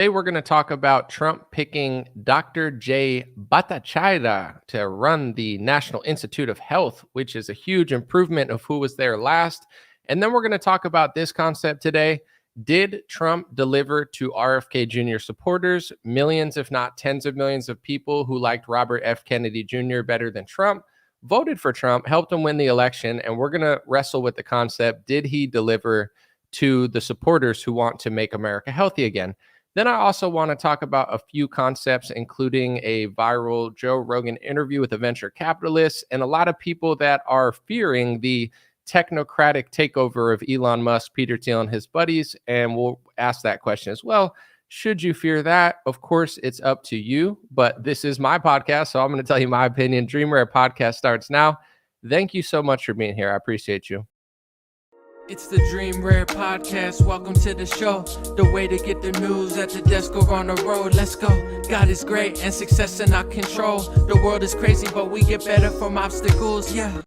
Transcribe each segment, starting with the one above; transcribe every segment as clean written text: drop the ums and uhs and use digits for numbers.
Today, we're going to talk about Trump picking Dr. Jay Bhattacharya to run the National Institute of Health, which is a huge improvement of who was there last. And then we're going to talk about this concept today. Did Trump deliver to RFK Jr. supporters, millions, if not tens of millions of people who liked Robert F. Kennedy Jr. better than Trump, voted for Trump, helped him win the election? And we're going to wrestle with the concept, did he deliver to the supporters who want to make America healthy again? Then I also want to talk about a few concepts, including a viral Joe Rogan interview with a venture capitalist and a lot of people that are fearing the technocratic takeover of Elon Musk, Peter Thiel, and his buddies. And we'll ask that question as well. Should you fear that? Of course, it's up to you, but this is my podcast, so I'm going to tell you my opinion. Dream Rare podcast starts now. Thank you so much for being here. I appreciate you. It's the Dream Rare Podcast. Welcome to the show. The way to get the news at the desk or on the road. Let's go. God is great and success in our control. The world is crazy, but we get better from obstacles. Yeah.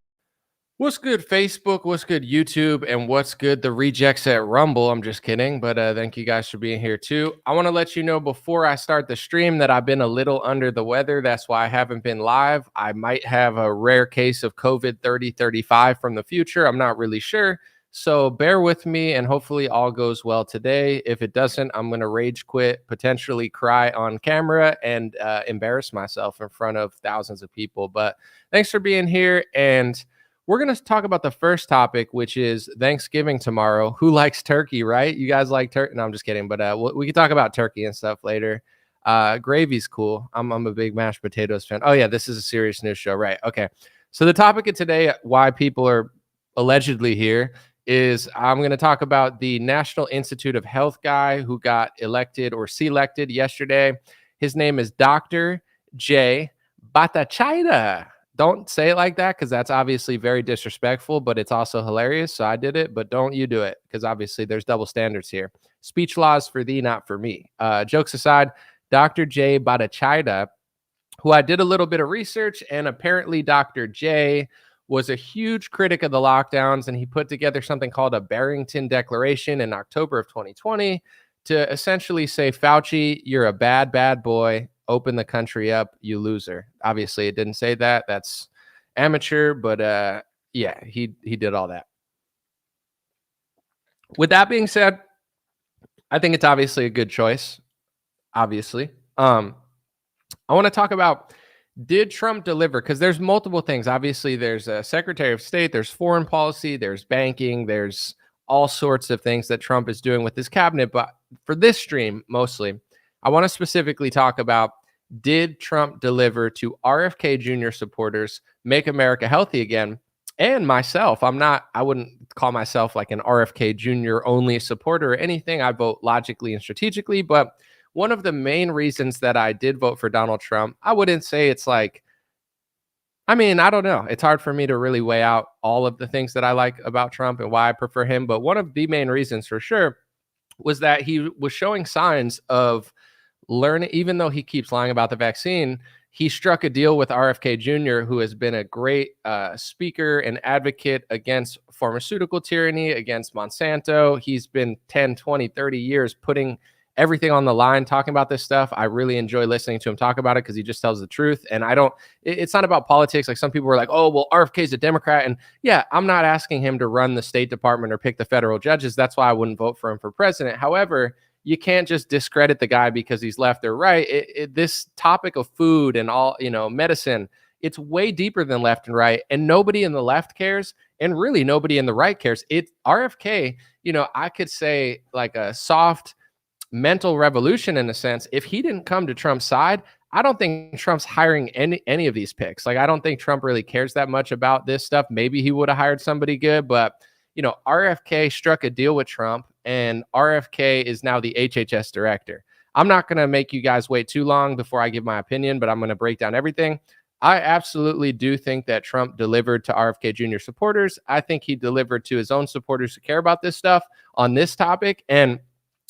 What's good, Facebook? What's good, YouTube? And what's good, the rejects at Rumble? I'm just kidding, but thank you guys for being here too. I want to let you know before I start the stream that I've been a little under the weather. That's why I haven't been live. I might have a rare case of COVID 3035 from the future. I'm not really sure. So bear with me and hopefully all goes well today. If it doesn't, I'm going to rage quit, potentially cry on camera and embarrass myself in front of thousands of people. But thanks for being here. And we're going to talk about the first topic, which is Thanksgiving tomorrow. Who likes turkey, right? You guys like turkey? No, I'm just kidding. But we can talk about turkey and stuff later. Gravy's cool. I'm a big mashed potatoes fan. Oh, yeah, this is a serious news show, right? Okay. So the topic of today, why people are allegedly here, is I'm going to talk about the National Institute of Health guy who got elected or selected yesterday. His name is Dr. Jay Bhattacharya. Don't say it like that because that's obviously very disrespectful, but it's also hilarious. So I did it, but don't you do it because obviously there's double standards here. Speech laws for thee, not for me. Jokes aside, Dr. Jay Bhattacharya, who I did a little bit of research, and apparently Dr. Jay was a huge critic of the lockdowns, and he put together something called a Barrington Declaration in October of 2020 to essentially say, Fauci, you're a bad, bad boy. Open the country up, you loser. Obviously, it didn't say that. That's amateur, but yeah, he did all that. With that being said, I think it's obviously a good choice. Obviously. I want to talk about, did Trump deliver? Because there's multiple things. Obviously, there's a Secretary of State, there's foreign policy, there's banking, there's all sorts of things that Trump is doing with his cabinet. But for this stream, mostly, I want to specifically talk about, did Trump deliver to RFK Jr. supporters, make America healthy again? And myself, I wouldn't call myself like an RFK Jr. only supporter or anything. I vote logically and strategically, but one of the main reasons that I did vote for Donald Trump, I wouldn't say it's like, I don't know. It's hard for me to really weigh out all of the things that I like about Trump and why I prefer him. But one of the main reasons for sure was that he was showing signs of learning, even though he keeps lying about the vaccine. He struck a deal with RFK Jr., who has been a great speaker and advocate against pharmaceutical tyranny, against Monsanto. He's been 10, 20, 30 years putting everything on the line, talking about this stuff. I really enjoy listening to him talk about it because he just tells the truth. And it's not about politics. Like some people were like, oh, well, RFK's a Democrat. And yeah, I'm not asking him to run the State Department or pick the federal judges. That's why I wouldn't vote for him for president. However, you can't just discredit the guy because he's left or right. This topic of food and all, medicine, it's way deeper than left and right. And nobody in the left cares. And really nobody in the right cares. RFK, I could say like a soft mental revolution in a sense. If he didn't come to Trump's side, I don't think Trump's hiring any of these picks. Like, I don't think Trump really cares that much about this stuff. Maybe he would have hired somebody good, but RFK struck a deal with Trump, and RFK is now the HHS director. I'm not going to make you guys wait too long before I give my opinion, but I'm going to break down everything. I absolutely do think that Trump delivered to RFK Jr. supporters. I think he delivered to his own supporters who care about this stuff on this topic. And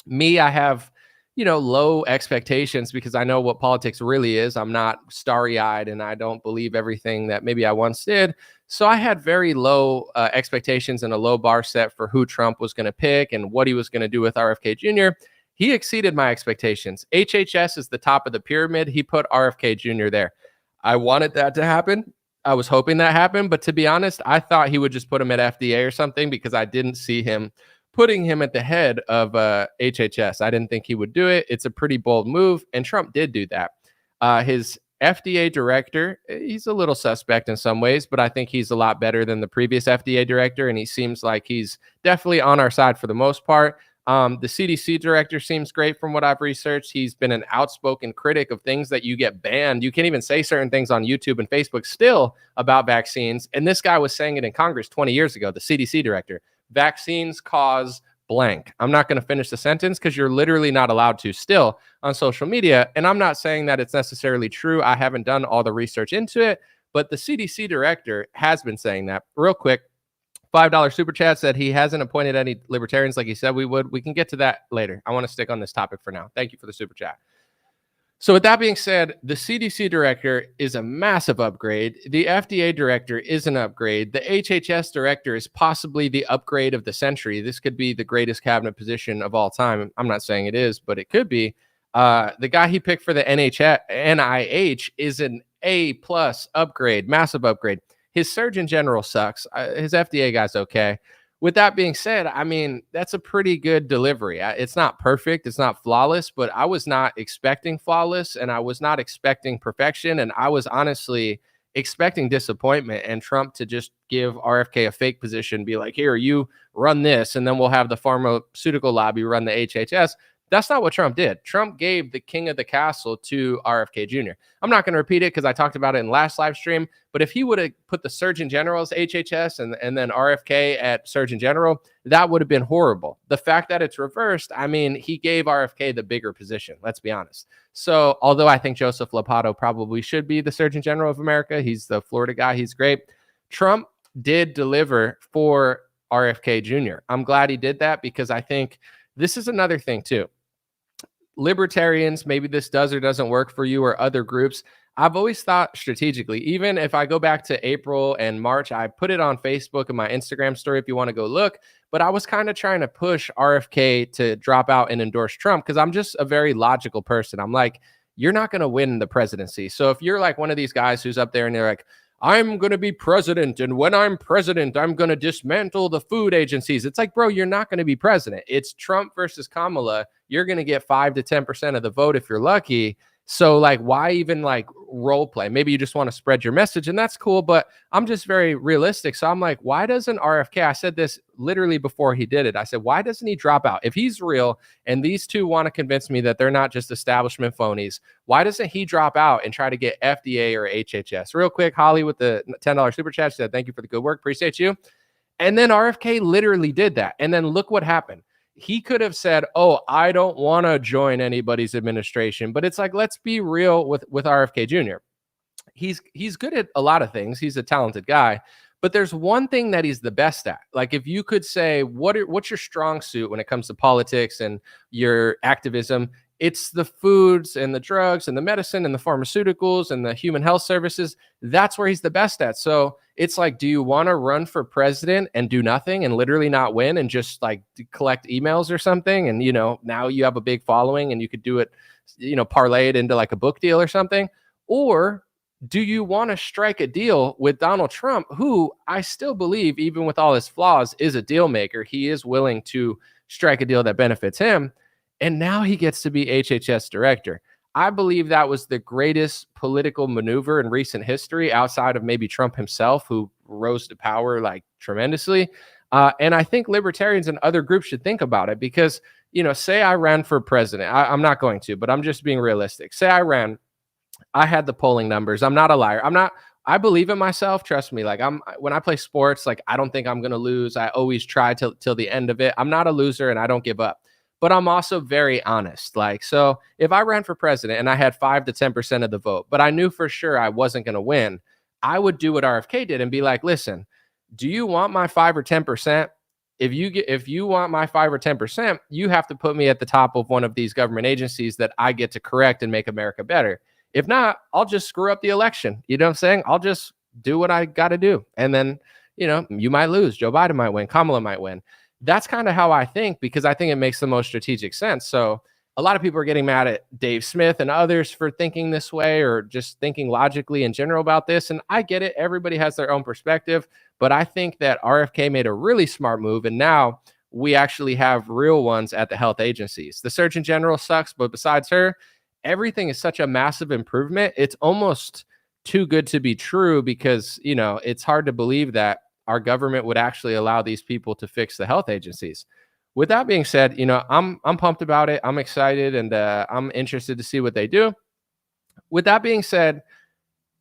me, I have, low expectations because I know what politics really is. I'm not starry-eyed and I don't believe everything that maybe I once did. So I had very low expectations and a low bar set for who Trump was going to pick and what he was going to do with RFK Jr. He exceeded my expectations. HHS is the top of the pyramid. He put RFK Jr. there. I wanted that to happen. I was hoping that happened, but to be honest, I thought he would just put him at FDA or something because I didn't see him putting him at the head of HHS. I didn't think he would do it. It's a pretty bold move, and Trump did do that. His FDA director, he's a little suspect in some ways, but I think he's a lot better than the previous FDA director, and he seems like he's definitely on our side for the most part. The CDC director seems great from what I've researched. He's been an outspoken critic of things that you get banned. You can't even say certain things on YouTube and Facebook still about vaccines. And this guy was saying it in Congress 20 years ago, the CDC director. Vaccines cause blank. I'm not going to finish the sentence because you're literally not allowed to still on social media. And I'm not saying that it's necessarily true. I haven't done all the research into it, but the CDC director has been saying that. Real quick, $5 super chat said he hasn't appointed any libertarians like he said we would. We can get to that later. I want to stick on this topic for now. Thank you for the super chat. So with that being said, the CDC director is a massive upgrade. The FDA director is an upgrade. The HHS director is possibly the upgrade of the century. This could be the greatest cabinet position of all time. I'm not saying it is, but it could be. The guy he picked for the NIH is an A+ upgrade, massive upgrade. His Surgeon General sucks. His FDA guy's okay. With that being said, I mean, that's a pretty good delivery. It's not perfect. It's not flawless, but I was not expecting flawless, and I was not expecting perfection. And I was honestly expecting disappointment and Trump to just give RFK a fake position, be like, here, you run this, and then we'll have the pharmaceutical lobby run the HHS. That's not what Trump did. Trump gave the king of the castle to RFK Jr. I'm not going to repeat it because I talked about it in last live stream, but if he would have put the Surgeon General as HHS and then RFK at Surgeon General, that would have been horrible. The fact that it's reversed, I mean, he gave RFK the bigger position, let's be honest. So although I think Joseph Ladapo probably should be the Surgeon General of America, he's the Florida guy, he's great. Trump did deliver for RFK Jr. I'm glad he did that because I think this is another thing too. Libertarians, maybe this does or doesn't work for you or other groups. I've always thought strategically, even if I go back to April and March, I put it on Facebook and my Instagram story if you want to go look, but I was kind of trying to push RFK to drop out and endorse Trump because I'm just a very logical person. I'm like, you're not going to win the presidency. So if you're like one of these guys who's up there and they're like, I'm going to be president, and when I'm president, I'm going to dismantle the food agencies. It's like, bro, you're not going to be president. It's Trump versus Kamala. You're going to get 5 to 10% of the vote if you're lucky. So like, why even like role play? Maybe you just want to spread your message and that's cool, but I'm just very realistic. So I'm like, why doesn't RFK, I said this literally before he did it. I said, why doesn't he drop out? If he's real and these two want to convince me that they're not just establishment phonies, why doesn't he drop out and try to get FDA or HHS? Real quick, Holly with the $10 super chat said, thank you for the good work. Appreciate you. And then RFK literally did that. And then look what happened. He could have said, oh, I don't want to join anybody's administration. But it's like, let's be real with RFK Jr. He's good at a lot of things. He's a talented guy. But there's one thing that he's the best at. Like if you could say, what's your strong suit when it comes to politics and your activism? It's the foods and the drugs and the medicine and the pharmaceuticals and the human health services. That's where he's the best at. So it's like, do you want to run for president and do nothing and literally not win and just like collect emails or something? And, now you have a big following and you could do it, parlay it into like a book deal or something. Or do you want to strike a deal with Donald Trump, who I still believe, even with all his flaws, is a deal maker? He is willing to strike a deal that benefits him. And now he gets to be HHS director. I believe that was the greatest political maneuver in recent history outside of maybe Trump himself, who rose to power like tremendously. And I think libertarians and other groups should think about it because, say I ran for president. I'm not going to, but I'm just being realistic. Say I ran. I had the polling numbers. I'm not a liar. I believe in myself. Trust me. Like when I play sports, like I don't think I'm going to lose. I always try till the end of it. I'm not a loser and I don't give up. But I'm also very honest. So if I ran for president and I had 5 to 10% of the vote, but I knew for sure I wasn't going to win, I would do what RFK did and be like, listen, do you want my 5 or 10%? If you want my 5 or 10%, you have to put me at the top of one of these government agencies that I get to correct and make America better. If not, I'll just screw up the election. You know what I'm saying? I'll just do what I got to do. And then, you might lose. Joe Biden might win. Kamala might win. that's kind of how I think, because I think it makes the most strategic sense. So a lot of people are getting mad at Dave Smith and others for thinking this way or just thinking logically in general about this. And I get it. Everybody has their own perspective. But I think that RFK made a really smart move. And now we actually have real ones at the health agencies. The Surgeon General sucks, but besides her, everything is such a massive improvement. It's almost too good to be true, because, it's hard to believe that our government would actually allow these people to fix the health agencies. With that being said, I'm pumped about it. I'm excited, and I'm interested to see what they do. With that being said,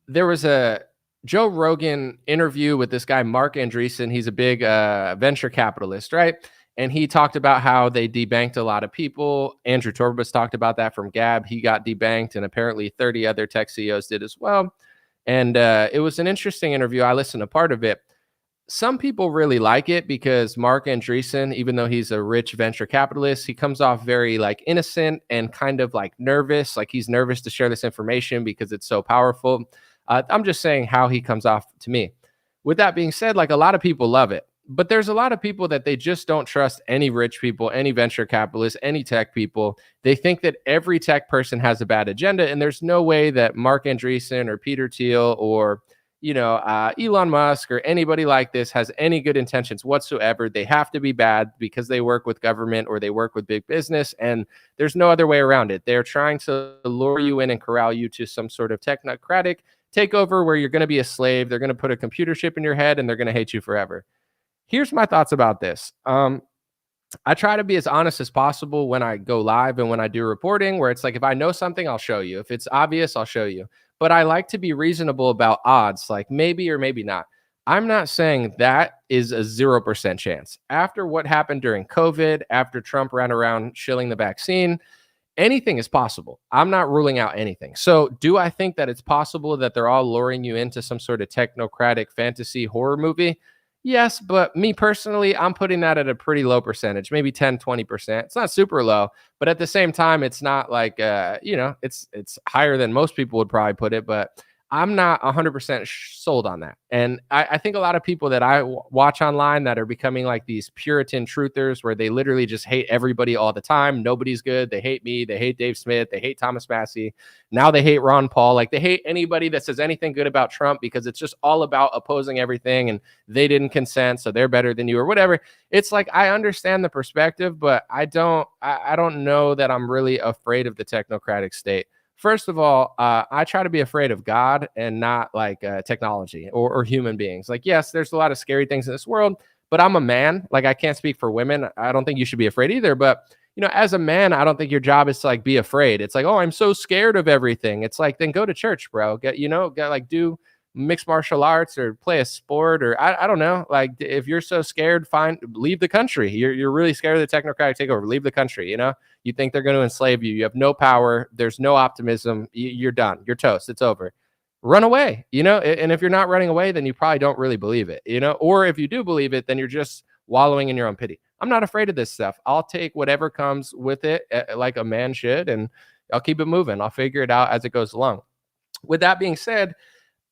there was a Joe Rogan interview with this guy, Mark Andreessen. He's a big venture capitalist, right? And he talked about how they debanked a lot of people. Andrew Torbus talked about that from Gab. He got debanked, and apparently 30 other tech CEOs did as well. And it was an interesting interview. I listened to part of it. Some people really like it because Mark Andreessen, even though he's a rich venture capitalist, he comes off very like innocent and kind of like nervous. Like he's nervous to share this information because it's so powerful. I'm just saying how he comes off to me. With that being said, like a lot of people love it, but there's a lot of people that they just don't trust any rich people, any venture capitalists, any tech people. They think that every tech person has a bad agenda, and there's no way that Mark Andreessen or Peter Thiel or Elon Musk or anybody like this has any good intentions whatsoever. They have to be bad because they work with government or they work with big business, and there's no other way around it. They're trying to lure you in and corral you to some sort of technocratic takeover where you're going to be a slave. They're going to put a computer chip in your head and they're going to hate you forever. Here's my thoughts about this. I try to be as honest as possible when I go live and when I do reporting, where it's like, if I know something, I'll show you. If it's obvious, I'll show you. But I like to be reasonable about odds, like maybe or maybe not. I'm not saying that is a 0% chance. After what happened during COVID, after Trump ran around shilling the vaccine, anything is possible. I'm not ruling out anything. So do I think that it's possible that they're all luring you into some sort of technocratic fantasy horror movie? Yes, but me personally, I'm putting that at a pretty low percentage, maybe 10, 20%. It's not super low, but at the same time, it's not like, it's higher than most people would probably put it, but I'm not 100% sold on that. And I think a lot of people that I watch online that are becoming like these Puritan truthers, where they literally just hate everybody all the time. Nobody's good. They hate me. They hate Dave Smith. They hate Thomas Massey. Now they hate Ron Paul. Like they hate anybody that says anything good about Trump, because it's just all about opposing everything and they didn't consent, so they're better than you or whatever. It's like, I understand the perspective, but I don't know that I'm really afraid of the technocratic state. First of all, I try to be afraid of God and not like technology or human beings. Like, yes, there's a lot of scary things in this world, but I'm a man. Like, I can't speak for women. I don't think you should be afraid either. But, as a man, I don't think your job is to like be afraid. It's like, oh, I'm so scared of everything. It's like, then go to church, bro. Get like do mixed martial arts or play a sport, or I don't know. Like, if you're so scared, fine, leave the country. You're really scared of the technocratic takeover. Leave the country. You think they're going to enslave you. You have no power. There's no optimism. You're done. You're toast. It's over. Run away. And if you're not running away, then you probably don't really believe it. Or if you do believe it, then you're just wallowing in your own pity. I'm not afraid of this stuff. I'll take whatever comes with it, like a man should, and I'll keep it moving. I'll figure it out as it goes along. With that being said,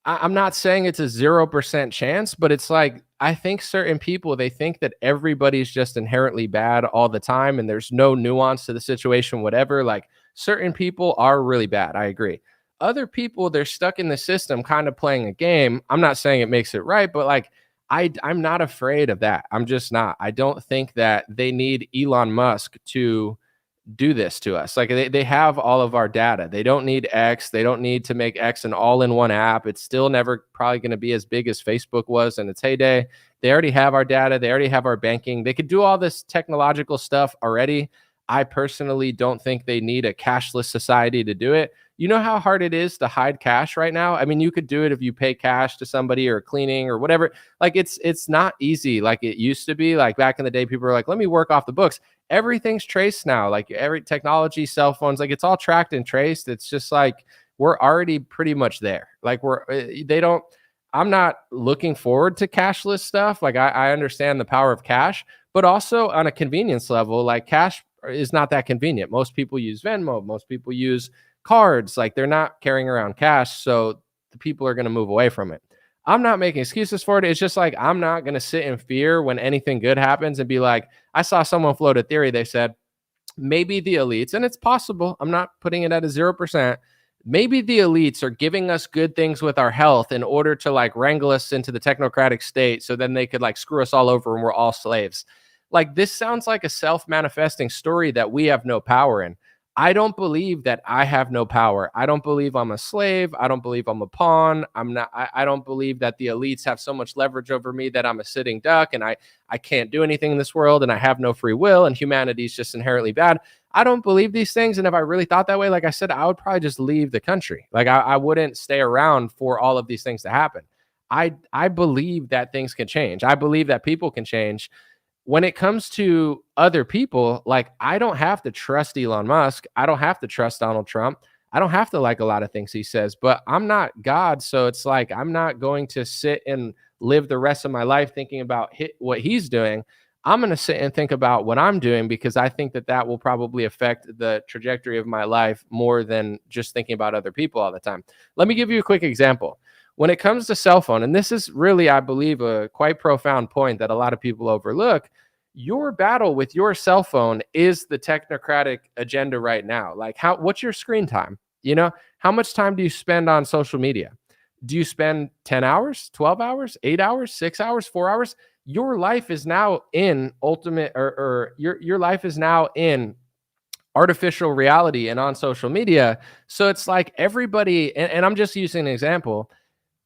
I'm not saying it's a 0% chance, but it's like, I think certain people, they think that everybody's just inherently bad all the time and there's no nuance to the situation, whatever. Like, certain people are really bad. I agree. Other people, they're stuck in the system kind of playing a game. I'm not saying it makes it right, but like, I'm not afraid of that. I'm just not. I don't think that they need Elon Musk to do this to us. Like, they have all of our data. They don't need X. They don't need to make X an all-in-one app. It's still never probably going to be as big as Facebook was in its heyday. They already have our data. They already have our banking. They could do all this technological stuff already. I personally don't think they need a cashless society to do it. You know how hard it is to hide cash right now? I mean, you could do it if you pay cash to somebody or cleaning or whatever. Like, it's not easy like it used to be. Like, back in the day, people were like, let me work off the books. Everything's traced now. Like, every technology, cell phones, like, it's all tracked and traced. It's just like, we're already pretty much there. Like, I'm not looking forward to cashless stuff. Like, I understand the power of cash, but also on a convenience level, like, cash is not that convenient. Most people use Venmo. Most people use cards. Like, they're not carrying around cash. So the people are going to move away from it. I'm not making excuses for it. It's just like, I'm not going to sit in fear when anything good happens and be like, I saw someone float a theory. They said, maybe the elites, and it's possible, I'm not putting it at a 0%. Maybe the elites are giving us good things with our health in order to like wrangle us into the technocratic state so then they could like screw us all over and we're all slaves. Like, this sounds like a self-manifesting story that we have no power in. I don't believe that I have no power. I don't believe I'm a slave. I don't believe I'm a pawn. I don't believe that the elites have so much leverage over me that I'm a sitting duck and I can't do anything in this world and I have no free will and humanity is just inherently bad. I don't believe these things. And if I really thought that way, like I said, I would probably just leave the country. Like, I wouldn't stay around for all of these things to happen. I believe that things can change. I believe that people can change. When it comes to other people, like, I don't have to trust Elon Musk. I don't have to trust Donald Trump. I don't have to like a lot of things he says, but I'm not God. So it's like, I'm not going to sit and live the rest of my life thinking about what he's doing. I'm going to sit and think about what I'm doing because I think that that will probably affect the trajectory of my life more than just thinking about other people all the time. Let me give you a quick example. When it comes to cell phone, and this is really, I believe, a quite profound point that a lot of people overlook, your battle with your cell phone is the technocratic agenda right now. Like, what's your screen time? How much time do you spend on social media? Do you spend 10 hours, 12 hours, 8 hours, 6 hours, 4 hours? Your life is now in ultimate, or your life is now in artificial reality and on social media. So it's like everybody, and I'm just using an example,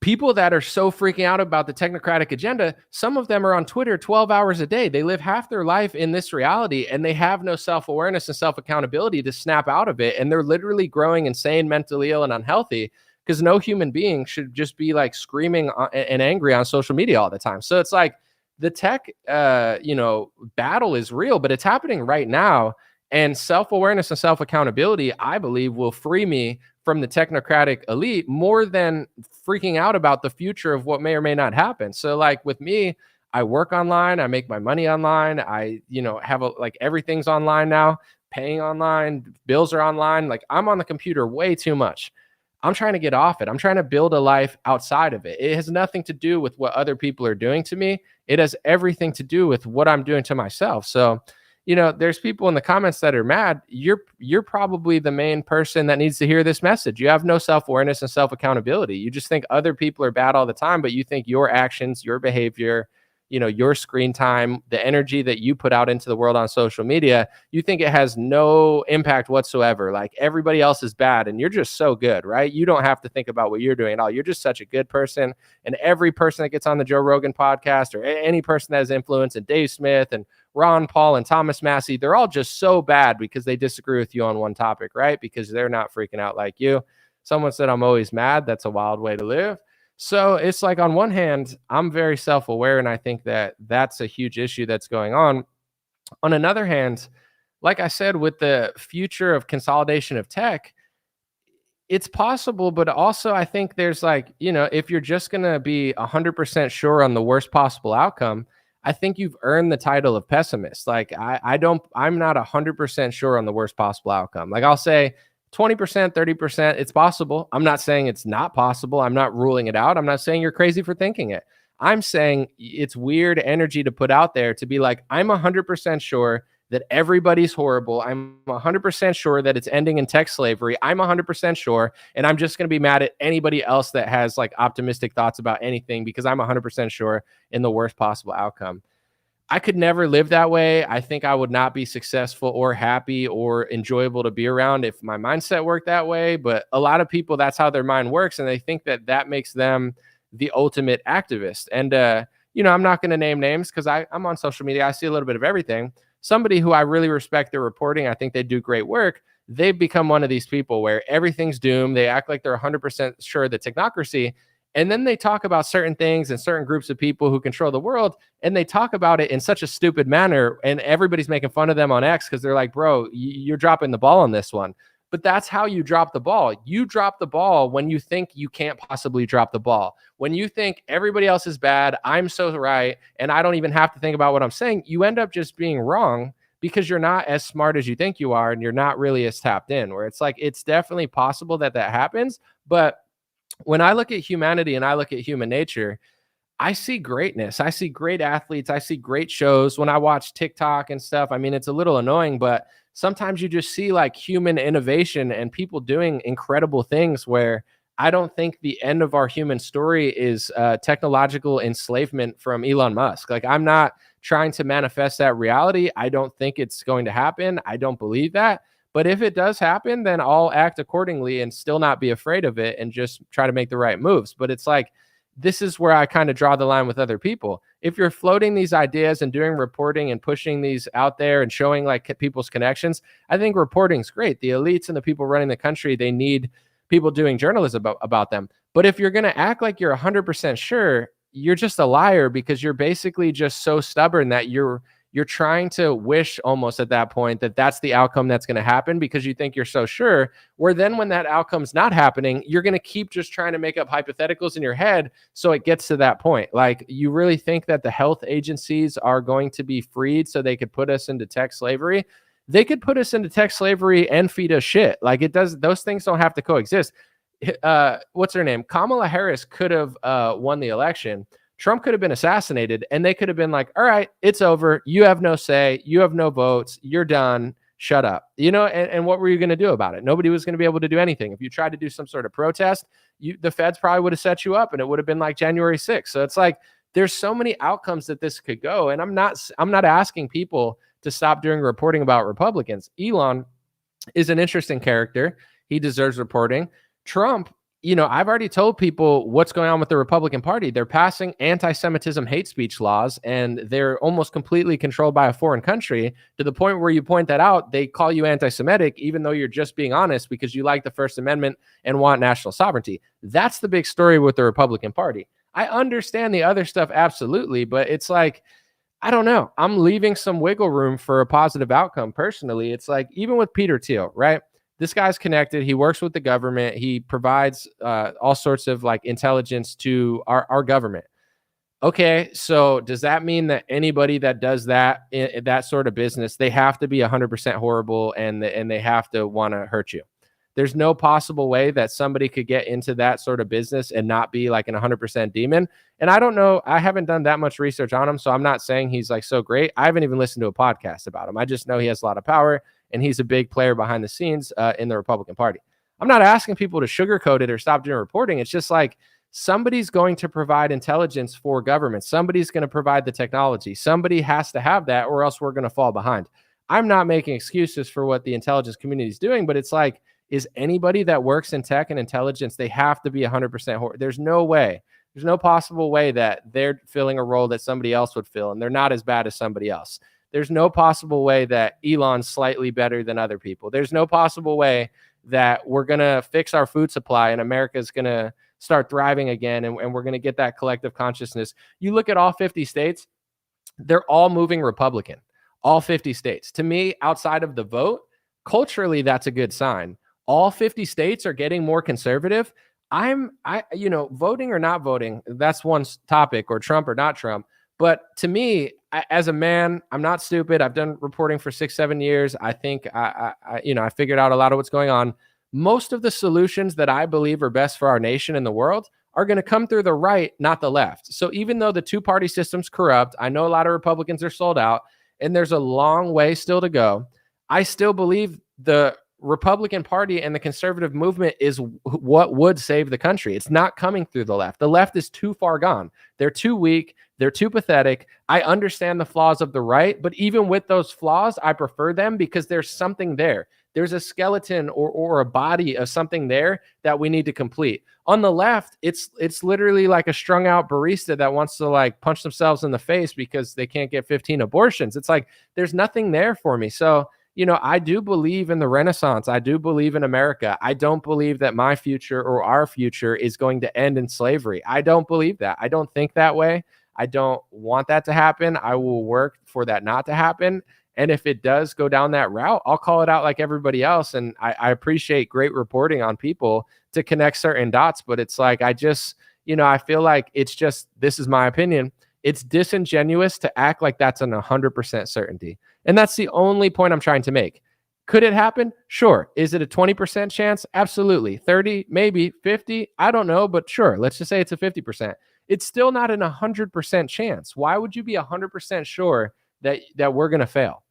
people that are so freaking out about the technocratic agenda, some of them are on Twitter 12 hours a day. They live half their life in this reality and they have no self-awareness and self-accountability to snap out of it. And they're literally growing insane, mentally ill, and unhealthy because no human being should just be like screaming and angry on social media all the time. So it's like the tech, battle is real, but it's happening right now. And self-awareness and self-accountability, I believe, will free me from the technocratic elite more than freaking out about the future of what may or may not happen. So like with me, I work online, I make my money online. I, have like everything's online now, paying online, bills are online. Like, I'm on the computer way too much. I'm trying to get off it. I'm trying to build a life outside of it. It has nothing to do with what other people are doing to me. It has everything to do with what I'm doing to myself. So, there's people in the comments that are mad. You're probably the main person that needs to hear this message. You have no self-awareness and self-accountability. You just think other people are bad all the time, but you think your actions, your behavior, your screen time, the energy that you put out into the world on social media, you think it has no impact whatsoever. Like, everybody else is bad and you're just so good, right? You don't have to think about what you're doing at all. You're just such a good person. And every person that gets on the Joe Rogan podcast, or any person that has influence, and Dave Smith and Ron Paul and Thomas Massey, they're all just so bad because they disagree with you on one topic, right? Because they're not freaking out like you. Someone said, I'm always mad. That's a wild way to live. So it's like, on one hand, I'm very self-aware, and I think that that's a huge issue that's going on. On another hand, like I said, with the future of consolidation of tech, it's possible, but also I think there's like, if you're just going to be 100% sure on the worst possible outcome, I think you've earned the title of pessimist. Like, I'm not 100% sure on the worst possible outcome. Like, I'll say 20%, 30%, it's possible. I'm not saying it's not possible. I'm not ruling it out. I'm not saying you're crazy for thinking it. I'm saying it's weird energy to put out there to be like, I'm 100% sure that everybody's horrible. I'm 100% sure that it's ending in tech slavery. I'm 100% sure. And I'm just going to be mad at anybody else that has like optimistic thoughts about anything because I'm 100% sure in the worst possible outcome. I could never live that way. I think I would not be successful or happy or enjoyable to be around if my mindset worked that way. But a lot of people, that's how their mind works. And they think that that makes them the ultimate activist. And, I'm not going to name names because I'm on social media. I see a little bit of everything. Somebody who I really respect their reporting, I think they do great work. They've become one of these people where everything's doomed. They act like they're 100% sure that technocracy. And then they talk about certain things and certain groups of people who control the world. And they talk about it in such a stupid manner. And everybody's making fun of them on X because they're like, bro, you're dropping the ball on this one. But that's how you drop the ball. You drop the ball when you think you can't possibly drop the ball. When you think everybody else is bad, I'm so right, and I don't even have to think about what I'm saying, you end up just being wrong because you're not as smart as you think you are, and you're not really as tapped in, where it's like, it's definitely possible that happens. But when I look at humanity and I look at human nature, I see greatness. I see great athletes. I see great shows. When I watch TikTok and stuff, I mean, it's a little annoying, but sometimes you just see like human innovation and people doing incredible things where I don't think the end of our human story is technological enslavement from Elon Musk. Like, I'm not trying to manifest that reality. I don't think it's going to happen. I don't believe that. But if it does happen, then I'll act accordingly and still not be afraid of it and just try to make the right moves. But it's like, this is where I kind of draw the line with other people. If you're floating these ideas and doing reporting and pushing these out there and showing like people's connections, I think reporting's great. The elites and the people running the country, they need people doing journalism about them. But if you're going to act like you're 100% sure, you're just a liar, because you're basically just so stubborn that you're trying to wish almost at that point that that's the outcome that's going to happen because you think you're so sure, where then when that outcome's not happening, you're going to keep just trying to make up hypotheticals in your head so it gets to that point. Like, you really think that the health agencies are going to be freed so they could put us into tech slavery? They could put us into tech slavery and feed us shit. Like, it does, those things don't have to coexist. What's her name? Kamala Harris could have won the election. Trump could have been assassinated and they could have been like, all right, it's over. You have no say. You have no votes. You're done. Shut up. And what were you going to do about it? Nobody was going to be able to do anything. If you tried to do some sort of protest, the feds probably would have set you up and it would have been like January 6th. So it's like, there's so many outcomes that this could go. And I'm not asking people to stop doing reporting about Republicans. Elon is an interesting character. He deserves reporting. Trump, I've already told people what's going on with the Republican Party. They're passing anti-Semitism hate speech laws, and they're almost completely controlled by a foreign country, to the point where you point that out, they call you anti-Semitic, even though you're just being honest because you like the First Amendment and want national sovereignty. That's the big story with the Republican Party. I understand the other stuff, absolutely, but it's like, I don't know. I'm leaving some wiggle room for a positive outcome personally. It's like, even with Peter Thiel, right? This guy's connected. He works with the government. He provides all sorts of like intelligence to our government. Okay, so does that mean that anybody that does that in that sort of business, they have to be 100% horrible and they have to want to hurt you? There's no possible way that somebody could get into that sort of business and not be like an 100% demon. And I don't know. I haven't done that much research on him, so I'm not saying he's like so great. I haven't even listened to a podcast about him. I just know he has a lot of power and he's a big player behind the scenes in the Republican Party. I'm not asking people to sugarcoat it or stop doing reporting. It's just like, somebody's going to provide intelligence for government. Somebody's going to provide the technology. Somebody has to have that, or else we're going to fall behind. I'm not making excuses for what the intelligence community is doing, but it's like, is anybody that works in tech and intelligence, they have to be 100%. There's no way. There's no possible way that they're filling a role that somebody else would fill, and they're not as bad as somebody else. There's no possible way that Elon's slightly better than other people. There's no possible way that we're going to fix our food supply and America's going to start thriving again, and we're going to get that collective consciousness. You look at all 50 states, they're all moving Republican. All 50 states. To me, outside of the vote, culturally, that's a good sign. All 50 states are getting more conservative. Voting or not voting, that's one topic, or Trump or not Trump. But to me, as a man, I'm not stupid. I've done reporting for 6-7 years. I think I figured out a lot of what's going on. Most of the solutions that I believe are best for our nation and the world are going to come through the right, not the left. So even though the two-party system's corrupt, I know a lot of Republicans are sold out, and there's a long way still to go, I still believe the Republican Party and the conservative movement is what would save the country. It's not coming through the left. The left is too far gone. They're too weak. They're too pathetic. I understand the flaws of the right, but even with those flaws, I prefer them because there's something there. There's a skeleton or a body of something there that we need to complete. On the left, it's literally like a strung out barista that wants to like punch themselves in the face because they can't get 15 abortions. It's like, there's nothing there for me. So, I do believe in the Renaissance. I do believe in America. I don't believe that my future or our future is going to end in slavery. I don't believe that. I don't think that way. I don't want that to happen. I will work for that not to happen. And if it does go down that route, I'll call it out like everybody else. And I appreciate great reporting on people to connect certain dots. But it's like, I feel like it's just, this is my opinion, it's disingenuous to act like that's an 100% certainty. And that's the only point I'm trying to make. Could it happen? Sure. Is it a 20% chance? Absolutely. 30, maybe 50. I don't know, but sure. Let's just say it's a 50%. It's still not an 100% chance. Why would you be 100% sure that we're going to fail?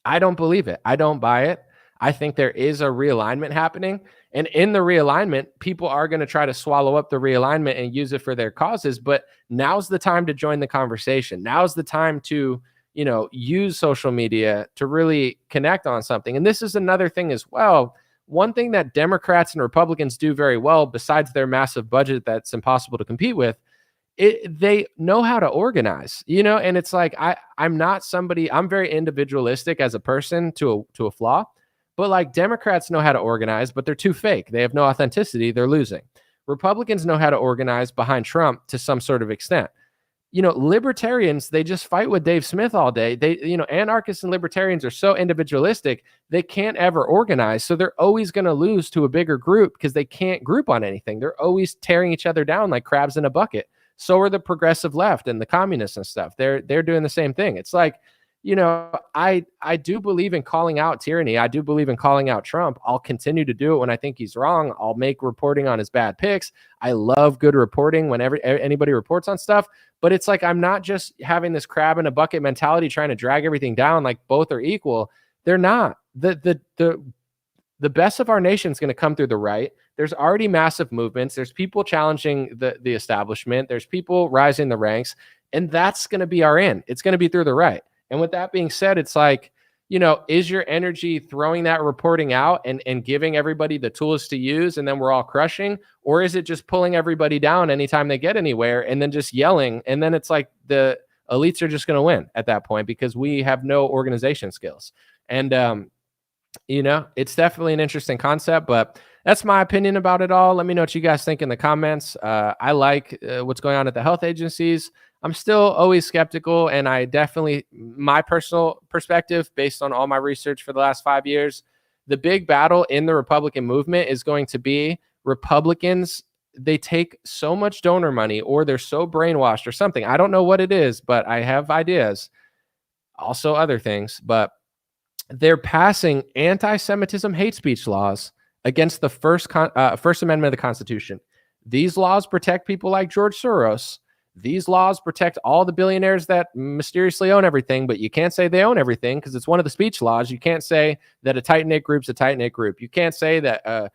I don't believe it. I don't buy it. I think there is a realignment happening. And in the realignment, people are going to try to swallow up the realignment and use it for their causes. But now's the time to join the conversation. Now's the time to, use social media to really connect on something. And this is another thing as well. One thing that Democrats and Republicans do very well, besides their massive budget that's impossible to compete with, they know how to organize, and it's like I'm not somebody, I'm very individualistic as a person to a flaw, but like Democrats know how to organize, but they're too fake. They have no authenticity. They're losing. Republicans know how to organize behind Trump to some sort of extent. Libertarians, they just fight with Dave Smith all day. Anarchists and libertarians are so individualistic, they can't ever organize. So they're always going to lose to a bigger group because they can't group on anything. They're always tearing each other down like crabs in a bucket. So are the progressive left and the communists and stuff. They're doing the same thing. It's like, I do believe in calling out tyranny. I do believe in calling out Trump. I'll continue to do it when I think he's wrong. I'll make reporting on his bad picks. I love good reporting whenever anybody reports on stuff. But it's like I'm not just having this crab in a bucket mentality trying to drag everything down like both are equal. They're not. The best of our nation is going to come through the right. There's already massive movements. There's people challenging the establishment. There's people rising the ranks. And that's going to be our end. It's going to be through the right. And with that being said, it's like, is your energy throwing that reporting out and giving everybody the tools to use and then we're all crushing? Or is it just pulling everybody down anytime they get anywhere and then just yelling? And then it's like the elites are just going to win at that point because we have no organization skills. And, it's definitely an interesting concept, but that's my opinion about it all. Let me know what you guys think in the comments. I like what's going on at the health agencies. I'm still always skeptical, and I definitely, my personal perspective, based on all my research for the last 5 years, the big battle in the Republican movement is going to be Republicans. They take so much donor money, or they're so brainwashed or something. I don't know what it is, but I have ideas. Also other things, but they're passing anti-Semitism hate speech laws against the First Amendment of the Constitution. These laws protect people like George Soros. These laws protect all the billionaires that mysteriously own everything, but you can't say they own everything because it's one of the speech laws. You can't say that a tight-knit group's a tight-knit group. You can't say that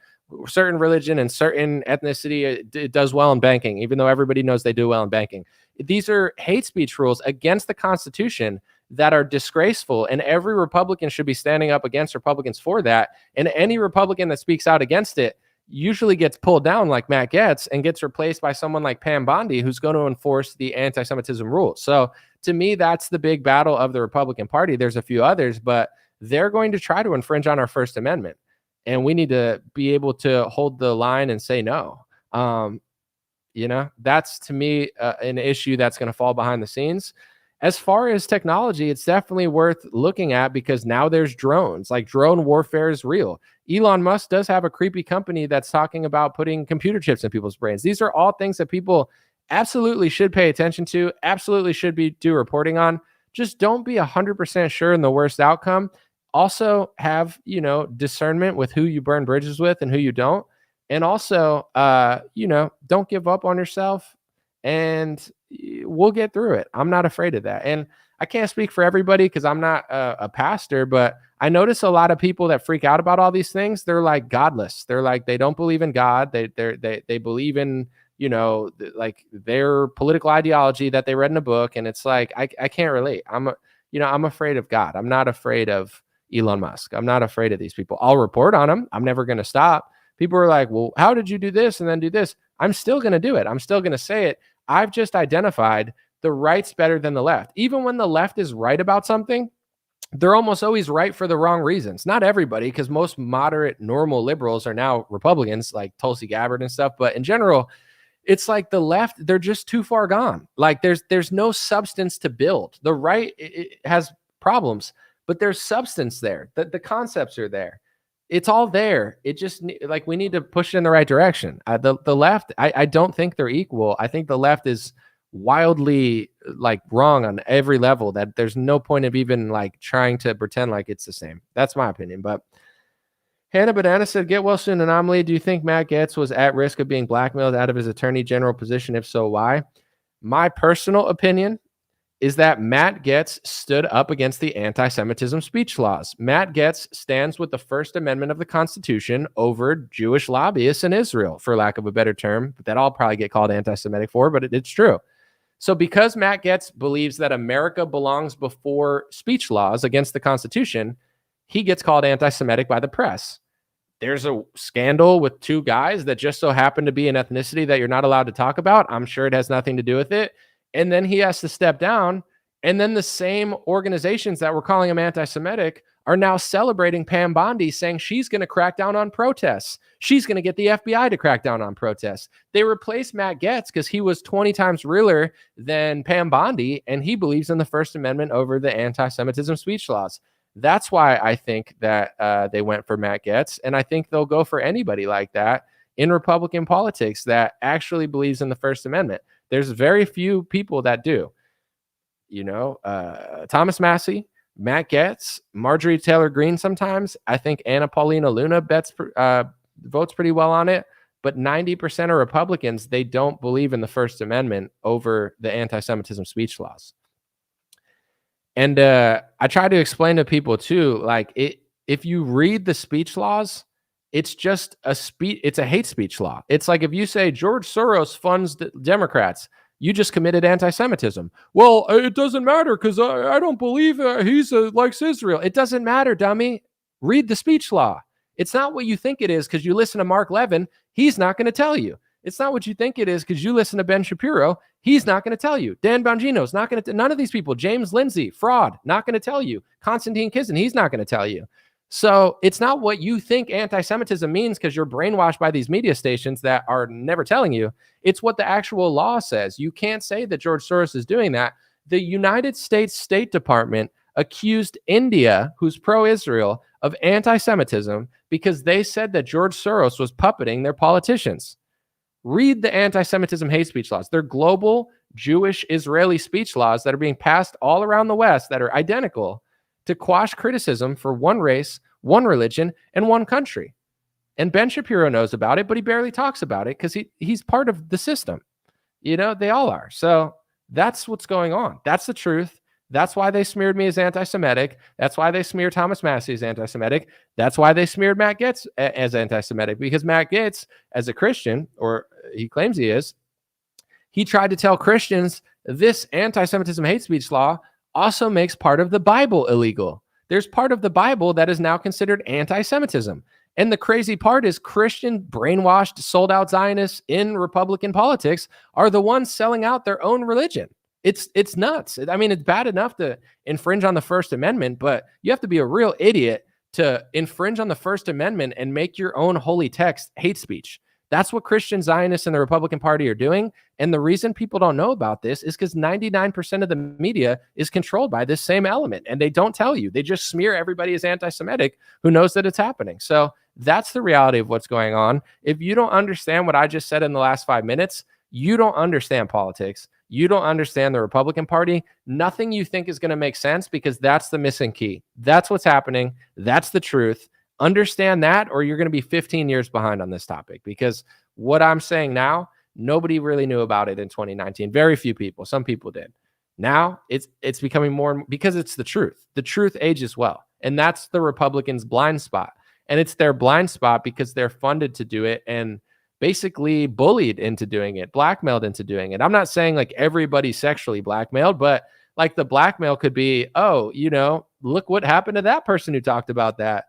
certain religion and certain ethnicity it does well in banking, even though everybody knows they do well in banking. These are hate speech rules against the Constitution that are disgraceful, and every Republican should be standing up against Republicans for that. And any Republican that speaks out against it usually gets pulled down like Matt Gaetz and gets replaced by someone like Pam Bondi, who's going to enforce the anti-Semitism rules. So to me, that's the big battle of the Republican Party. There's a few others, but they're going to try to infringe on our First Amendment. And we need to be able to hold the line and say no. That's to me an issue that's going to fall behind the scenes. As far as technology, it's definitely worth looking at because now there's drones. Like drone warfare is real. Elon Musk does have a creepy company that's talking about putting computer chips in people's brains. These are all things that people absolutely should pay attention to, absolutely should do reporting on. Just don't be 100% sure in the worst outcome. Also have, discernment with who you burn bridges with and who you don't. And also, don't give up on yourself, and we'll get through it. I'm not afraid of that. And I can't speak for everybody because I'm not a pastor, but I notice a lot of people that freak out about all these things. They're like godless. They're like, they don't believe in God. They believe in, like their political ideology that they read in a book. And it's like, I can't relate. I'm afraid of God. I'm not afraid of Elon Musk. I'm not afraid of these people. I'll report on them. I'm never going to stop. People are like, well, how did you do this and then do this? I'm still going to do it. I'm still going to say it. I've just identified the right's better than the left. Even when the left is right about something, they're almost always right for the wrong reasons. Not everybody, because most moderate, normal liberals are now Republicans, like Tulsi Gabbard and stuff. But in general, it's like the left, they're just too far gone. Like there's no substance to build. The right it has problems, but there's substance there. The concepts are there. It's all there. It just like we need to push it in the right direction. The left, I don't think they're equal. I think the left is wildly like wrong on every level that there's no point of even like trying to pretend like it's the same. That's my opinion. But Hannah Banana said, get well soon, Anomaly. Do you think Matt Gaetz was at risk of being blackmailed out of his attorney general position? If so, why? My personal opinion is that Matt Gaetz stood up against the anti-Semitism speech laws. Matt Gaetz stands with the First Amendment of the Constitution over Jewish lobbyists in Israel, for lack of a better term, that I'll probably get called anti-Semitic for, but it's true. So because Matt Gaetz believes that America belongs before speech laws against the Constitution, he gets called anti-Semitic by the press. There's a scandal with two guys that just so happen to be an ethnicity that you're not allowed to talk about. I'm sure it has nothing to do with it. And then he has to step down. And then the same organizations that were calling him anti-Semitic are now celebrating Pam Bondi, saying she's going to crack down on protests. She's going to get the FBI to crack down on protests. They replaced Matt Gaetz because he was 20 times realer than Pam Bondi, and he believes in the First Amendment over the anti-Semitism speech laws. That's why I think that they went for Matt Gaetz, and I think they'll go for anybody like that in Republican politics that actually believes in the First Amendment. There's very few people that do. You know, Thomas Massey, Matt Gaetz, Marjorie Taylor Greene sometimes. I think Anna Paulina Luna votes pretty well on it. But 90% of Republicans, they don't believe in the First Amendment over the anti-Semitism speech laws. And I try to explain to people too, like if you read the speech laws, it's just it's a hate speech law. It's like if you say George Soros funds the Democrats, you just committed anti-Semitism. Well, it doesn't matter because I don't believe he's likes Israel. It doesn't matter, dummy. Read the speech law. It's not what you think it is because you listen to Mark Levin. He's not going to tell you. It's not what you think it is because you listen to Ben Shapiro. He's not going to tell you. Dan Bongino's not going to. None of these people. James Lindsay, fraud, not going to tell you. Konstantin Kisin, he's not going to tell you. So it's not what you think anti-Semitism means because you're brainwashed by these media stations that are never telling you. It's what the actual law says. You can't say that George Soros is doing that. The United States State Department accused India, who's pro-Israel, of anti-Semitism because they said that George Soros was puppeting their politicians. Read the anti-Semitism hate speech laws. They're global Jewish Israeli speech laws that are being passed all around the West that are identical to quash criticism for one race, one religion, and one country. And Ben Shapiro knows about it, but he barely talks about it because he's part of the system. You know, they all are. So that's what's going on. That's the truth. That's why they smeared me as anti-Semitic. That's why they smeared Thomas Massey as anti-Semitic. That's why they smeared Matt Gaetz as anti-Semitic, because Matt Gaetz, as a Christian, or he claims he is, he tried to tell Christians this anti-Semitism hate speech law also makes part of the Bible illegal. There's part of the Bible that is now considered anti-Semitism. And the crazy part is Christian brainwashed, sold out Zionists in Republican politics are the ones selling out their own religion. It's nuts. I mean, it's bad enough to infringe on the First Amendment, but you have to be a real idiot to infringe on the First Amendment and make your own holy text hate speech. That's what Christian Zionists and the Republican Party are doing. And the reason people don't know about this is because 99% of the media is controlled by this same element. And they don't tell you. They just smear everybody as anti-Semitic who knows that it's happening. So that's the reality of what's going on. If you don't understand what I just said in the last 5 minutes, you don't understand politics. You don't understand the Republican Party. Nothing you think is going to make sense because that's the missing key. That's what's happening. That's the truth. Understand that, or you're going to be 15 years behind on this topic, because what I'm saying now, nobody really knew about it in 2019. Very few people. Some people did. Now it's becoming more because it's the truth. The truth ages well. And that's the Republicans' blind spot. And it's their blind spot because they're funded to do it and basically bullied into doing it, blackmailed into doing it. I'm not saying like everybody's sexually blackmailed, but like the blackmail could be, oh, you know, look what happened to that person who talked about that.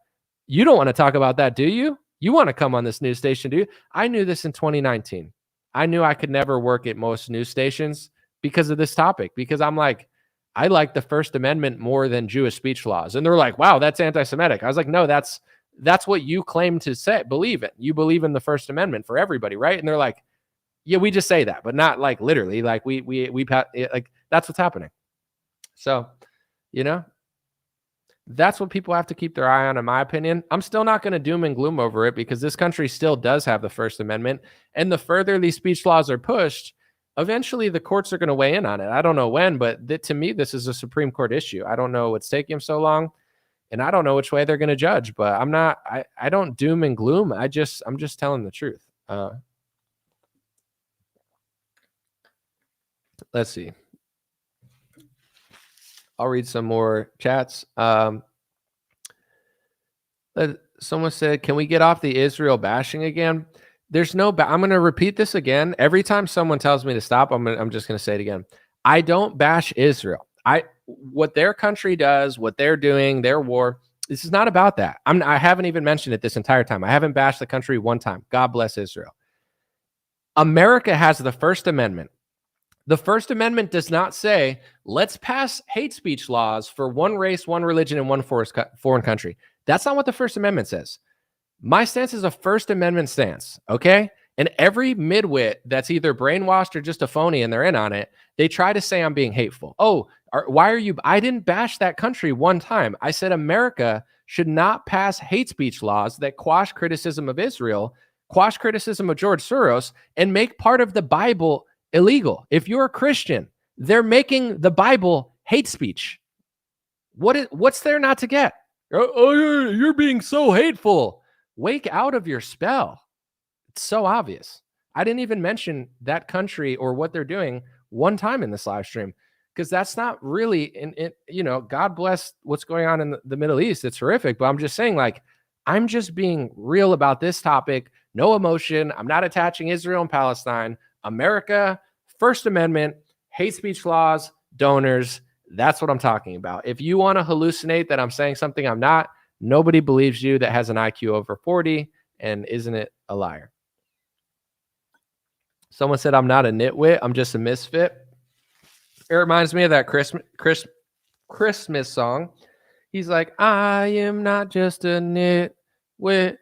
You don't want to talk about that, do you? You want to come on this news station, do you? I knew this in 2019. I knew I could never work at most news stations because of this topic, because I'm like, I like the First Amendment more than Jewish speech laws. And they're like, wow, that's anti-Semitic. I was like, no, that's what you claim to say, believe in. You believe in the First Amendment for everybody, right? And they're like, yeah, we just say that, but not like literally, like we like that's what's happening. So, you know, that's what people have to keep their eye on, in my opinion. I'm still not going to doom and gloom over it because this country still does have the First Amendment. And the further these speech laws are pushed, eventually the courts are going to weigh in on it. I don't know when, but to me, this is a Supreme Court issue. I don't know what's taking them so long, and I don't know which way they're going to judge. But I don't doom and gloom. I'm just telling the truth. Let's see. I'll read some more chats. Someone said, can we get off the Israel bashing again? There's no, I'm going to repeat this again. Every time someone tells me to stop, I'm just going to say it again. I don't bash Israel. What their country does, what they're doing, their war, this is not about that. I haven't even mentioned it this entire time. I haven't bashed the country one time. God bless Israel. America has the First Amendment. The First Amendment does not say, let's pass hate speech laws for one race, one religion, and one foreign country. That's not what the First Amendment says. My stance is a First Amendment stance, okay? And every midwit that's either brainwashed or just a phony and they're in on it, they try to say I'm being hateful. Why are you? I didn't bash that country one time. I said America should not pass hate speech laws that quash criticism of Israel, quash criticism of George Soros, and make part of the Bible illegal. If you're a Christian, they're making the Bible hate speech. What's there not to get? Oh, you're being so hateful. Wake out of your spell. It's so obvious. I didn't even mention that country or what they're doing one time in this live stream because that's not really, God bless what's going on in the Middle East. It's horrific, but I'm just saying, like, I'm just being real about this topic. No emotion. I'm not attaching Israel and Palestine. America, First Amendment, hate speech laws, donors. That's what I'm talking about. If you want to hallucinate that I'm saying something I'm not, nobody believes you that has an IQ over 40 and isn't it a liar? Someone said I'm not a nitwit. I'm just a misfit. It reminds me of that Christmas song. He's like, I am not just a nitwit.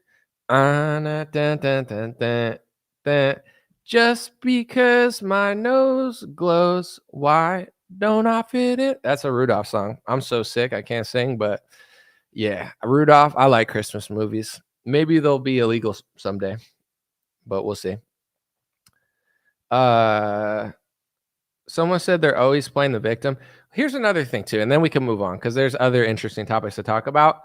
Just because my nose glows, why don't I fit it? That's a Rudolph song. I'm so sick I can't sing, but yeah, Rudolph. I like Christmas movies. Maybe they'll be illegal someday, but we'll see. Someone said they're always playing the victim. Here's another thing too, and then we can move on because there's other interesting topics to talk about.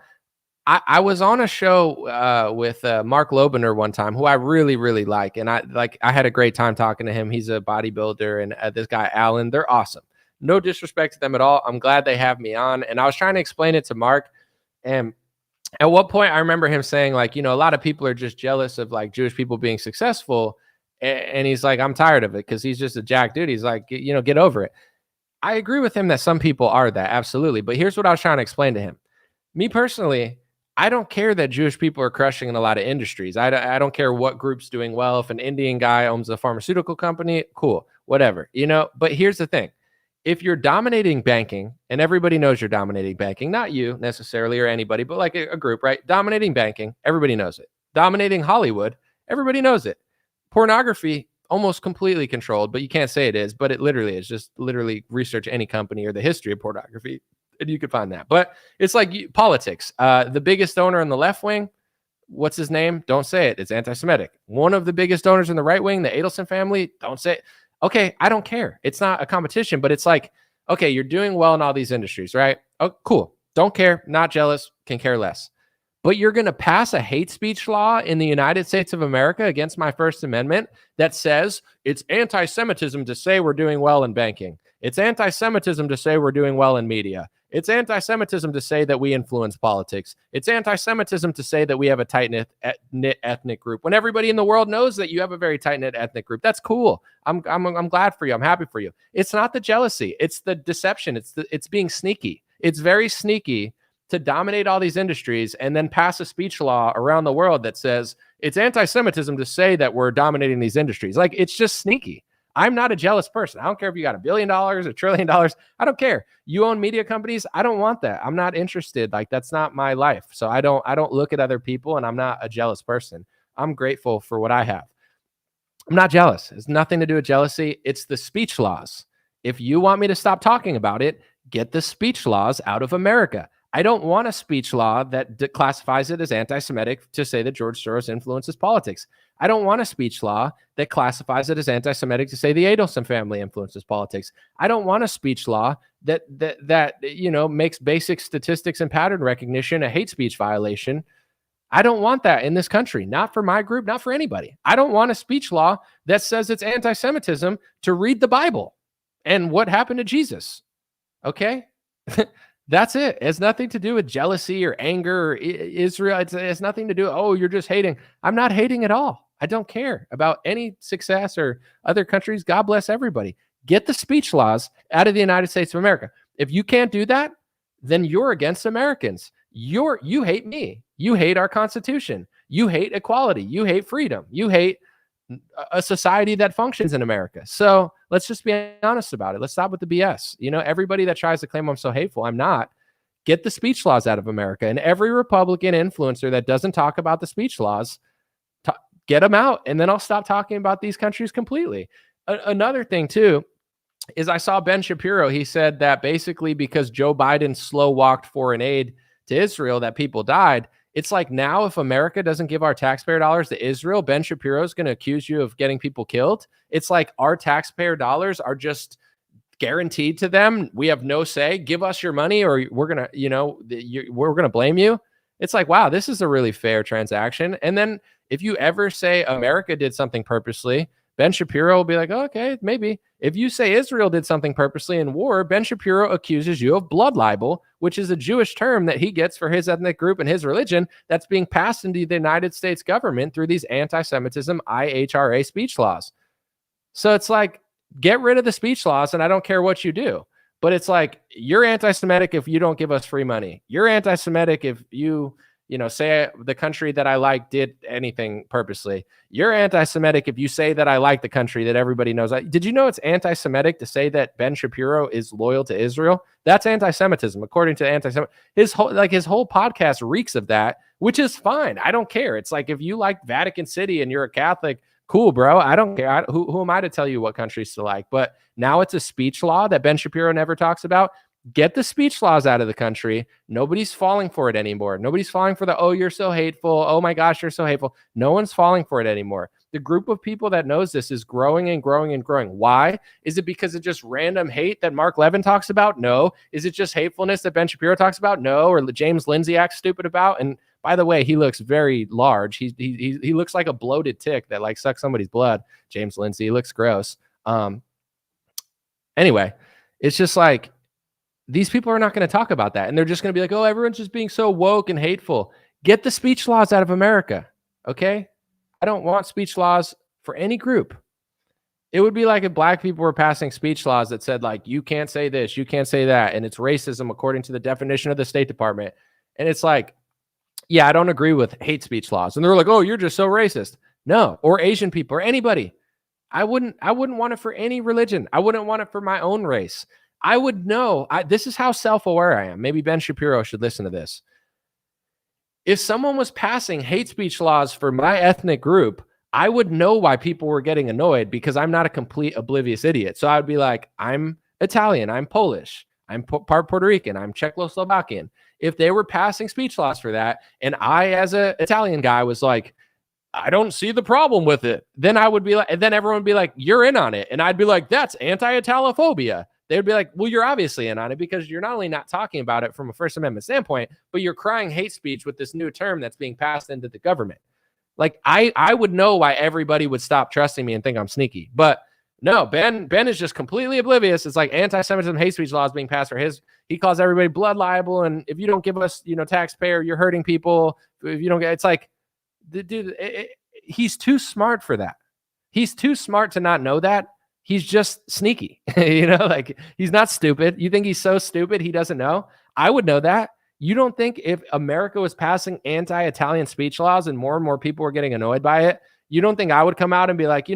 I was on a show with Mark Loebner one time, who I really, really like. And I had a great time talking to him. He's a bodybuilder. And this guy, Alan, they're awesome. No disrespect to them at all. I'm glad they have me on. And I was trying to explain it to Mark. And at what point I remember him saying, like, a lot of people are just jealous of like Jewish people being successful. And he's like, I'm tired of it because he's just a jack dude. He's like, get over it. I agree with him that some people are that. Absolutely. But here's what I was trying to explain to him. Me personally, I don't care that Jewish people are crushing in a lot of industries. I don't care what group's doing well. If an Indian guy owns a pharmaceutical company, cool, whatever, But here's the thing. If you're dominating banking, and everybody knows you're dominating banking, not you necessarily or anybody, but like a group, right? Dominating banking, everybody knows it. Dominating Hollywood, everybody knows it. Pornography, almost completely controlled, but you can't say it is, but it literally is. Just literally research any company or the history of pornography, and you could find that. But it's like politics. The biggest donor in the left wing, what's his name? Don't say it. It's anti-Semitic. One of the biggest donors in the right wing, the Adelson family, don't say it. Okay, I don't care. It's not a competition, but it's like, okay, you're doing well in all these industries, right? Oh, cool. Don't care. Not jealous. Can care less. But you're going to pass a hate speech law in the United States of America against my First Amendment that says it's anti-Semitism to say we're doing well in banking. It's anti-Semitism to say we're doing well in media. It's anti-Semitism to say that we influence politics. It's anti-Semitism to say that we have a tight-knit ethnic group. When everybody in the world knows that you have a very tight-knit ethnic group, that's cool. I'm glad for you. I'm happy for you. It's not the jealousy. It's the deception. It's being sneaky. It's very sneaky to dominate all these industries and then pass a speech law around the world that says it's anti-Semitism to say that we're dominating these industries. Like, it's just sneaky. I'm not a jealous person. I don't care if you got $1 billion, $1 trillion. I don't care. You own media companies. I don't want that. I'm not interested. Like, that's not my life. So I don't look at other people, and I'm not a jealous person. I'm grateful for what I have. I'm not jealous. It's nothing to do with jealousy. It's the speech laws. If you want me to stop talking about it, get the speech laws out of America. I don't want a speech law that classifies it as anti-Semitic to say that George Soros influences politics. I don't want a speech law that classifies it as anti-Semitic to say the Adelson family influences politics. I don't want a speech law that makes basic statistics and pattern recognition a hate speech violation. I don't want that in this country, not for my group, not for anybody. I don't want a speech law that says it's anti-Semitism to read the Bible and what happened to Jesus. Okay? That's it. It has nothing to do with jealousy or anger or Israel. It has nothing to do, oh, you're just hating. I'm not hating at all. I don't care about any success or other countries. God bless everybody. Get the speech laws out of the United States of America. If you can't do that, then you're against Americans. You hate me. You hate our Constitution. You hate equality. You hate freedom. You hate a society that functions in America. So let's just be honest about it. Let's stop with the BS. Everybody that tries to claim I'm so hateful, I'm not. Get the speech laws out of America. And every Republican influencer that doesn't talk about the speech laws, get them out. And then I'll stop talking about these countries completely. Another thing too, is I saw Ben Shapiro. He said that basically because Joe Biden slow walked foreign aid to Israel, that people died. It's like now if America doesn't give our taxpayer dollars to Israel, Ben Shapiro is going to accuse you of getting people killed. It's like our taxpayer dollars are just guaranteed to them. We have no say. Give us your money or we're going to, we're going to blame you. It's like, wow, this is a really fair transaction. And then if you ever say America did something purposely, Ben Shapiro will be like, oh, okay, maybe. If you say Israel did something purposely in war, Ben Shapiro accuses you of blood libel, which is a Jewish term that he gets for his ethnic group and his religion that's being passed into the United States government through these anti-Semitism IHRA speech laws. So it's like, get rid of the speech laws and I don't care what you do. But it's like, you're anti-Semitic if you don't give us free money. You're anti-Semitic if you say the country that I like did anything purposely. You're anti-Semitic if you say that I like the country that everybody knows. Did you know it's anti-Semitic to say that Ben Shapiro is loyal to Israel? That's anti-Semitism, according to anti-Semitic. His whole podcast reeks of that, which is fine. I don't care. It's like, if you like Vatican City and you're a Catholic, cool, bro. I don't care. Who am I to tell you what countries to like? But now it's a speech law that Ben Shapiro never talks about. Get the speech laws out of the country. Nobody's falling for it anymore. Nobody's falling for the, oh, you're so hateful. Oh my gosh, you're so hateful. No one's falling for it anymore. The group of people that knows this is growing and growing and growing. Why? Is it because of just random hate that Mark Levin talks about? No. Is it just hatefulness that Ben Shapiro talks about? No. Or James Lindsay acts stupid about? And by the way, he looks very large. He looks like a bloated tick that like sucks somebody's blood. James Lindsay, he looks gross. Anyway, it's just like, these people are not going to talk about that. And they're just going to be like, oh, everyone's just being so woke and hateful. Get the speech laws out of America. Okay. I don't want speech laws for any group. It would be like if black people were passing speech laws that said like, you can't say this, you can't say that. And it's racism according to the definition of the State Department. And it's like, yeah, I don't agree with hate speech laws. And they're like, oh, you're just so racist. No. Or Asian people or anybody. I wouldn't want it for any religion. I wouldn't want it for my own race. I would know. This is how self-aware I am. Maybe Ben Shapiro should listen to this. If someone was passing hate speech laws for my ethnic group, I would know why people were getting annoyed because I'm not a complete oblivious idiot. So I would be like, I'm Italian, I'm Polish, I'm part Puerto Rican, I'm Czechoslovakian. If they were passing speech laws for that, and I, as an Italian guy, was like, I don't see the problem with it, then I would be like, and then everyone would be like, you're in on it. And I'd be like, that's anti-Italophobia. They would be like, well, you're obviously in on it because you're not only not talking about it from a First Amendment standpoint, but you're crying hate speech with this new term that's being passed into the government. Like I would know why everybody would stop trusting me and think I'm sneaky. But no, Ben is just completely oblivious. It's like anti-Semitism, hate speech laws being passed for his. He calls everybody blood libel. And if you don't give us, taxpayer, you're hurting people. If you don't get, it's like, dude, he's too smart for that. He's too smart to not know that. He's just sneaky, like he's not stupid. You think he's so stupid he doesn't know? I would know that. You don't think if America was passing anti-Italian speech laws and more people were getting annoyed by it, you don't think I would come out and be like, I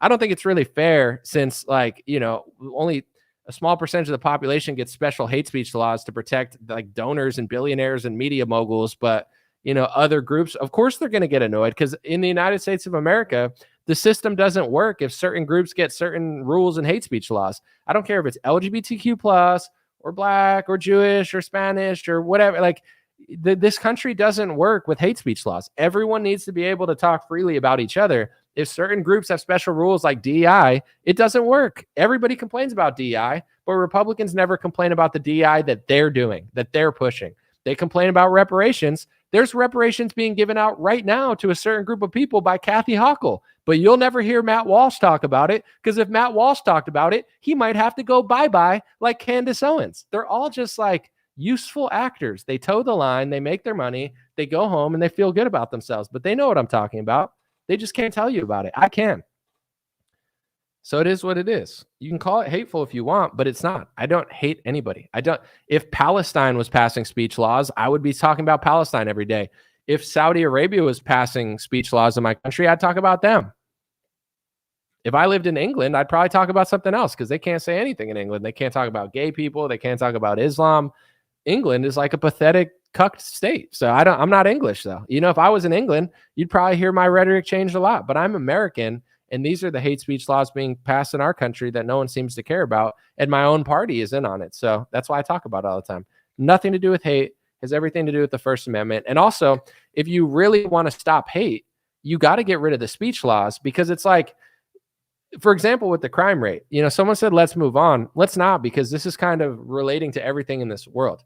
don't think it's really fair since only a small percentage of the population gets special hate speech laws to protect like donors and billionaires and media moguls. But, other groups, of course, they're going to get annoyed because in the United States of America, the system doesn't work if certain groups get certain rules and hate speech laws. I don't care if it's LGBTQ plus or black or Jewish or Spanish or whatever. Like this country doesn't work with hate speech laws. Everyone needs to be able to talk freely about each other. If certain groups have special rules like DEI, it doesn't work. Everybody complains about DEI, but Republicans never complain about the DEI that they're doing, that they're pushing. They complain about reparations. There's reparations being given out right now to a certain group of people by Kathy Hochul, but you'll never hear Matt Walsh talk about it, because if Matt Walsh talked about it, he might have to go bye-bye like Candace Owens. They're all just like useful actors. They toe the line, they make their money, they go home, and they feel good about themselves, but they know what I'm talking about. They just can't tell you about it. I can. So it is what it is. You can call it hateful if you want, but it's not. I don't hate anybody. If Palestine was passing speech laws, I would be talking about Palestine every day. If Saudi Arabia was passing speech laws in my country, I'd talk about them. If I lived in England, I'd probably talk about something else, because they can't say anything in England. They can't talk about gay people. They can't talk about Islam. England is like a pathetic cucked state. So I'm not English though. If I was in England, you'd probably hear my rhetoric changed a lot, but I'm American. And these are the hate speech laws being passed in our country that no one seems to care about. And my own party is in on it. So that's why I talk about it all the time. Nothing to do with hate, has everything to do with the First Amendment. And also, if you really want to stop hate, you got to get rid of the speech laws, because it's like, for example, with the crime rate, someone said, let's move on. Let's not, because this is kind of relating to everything in this world.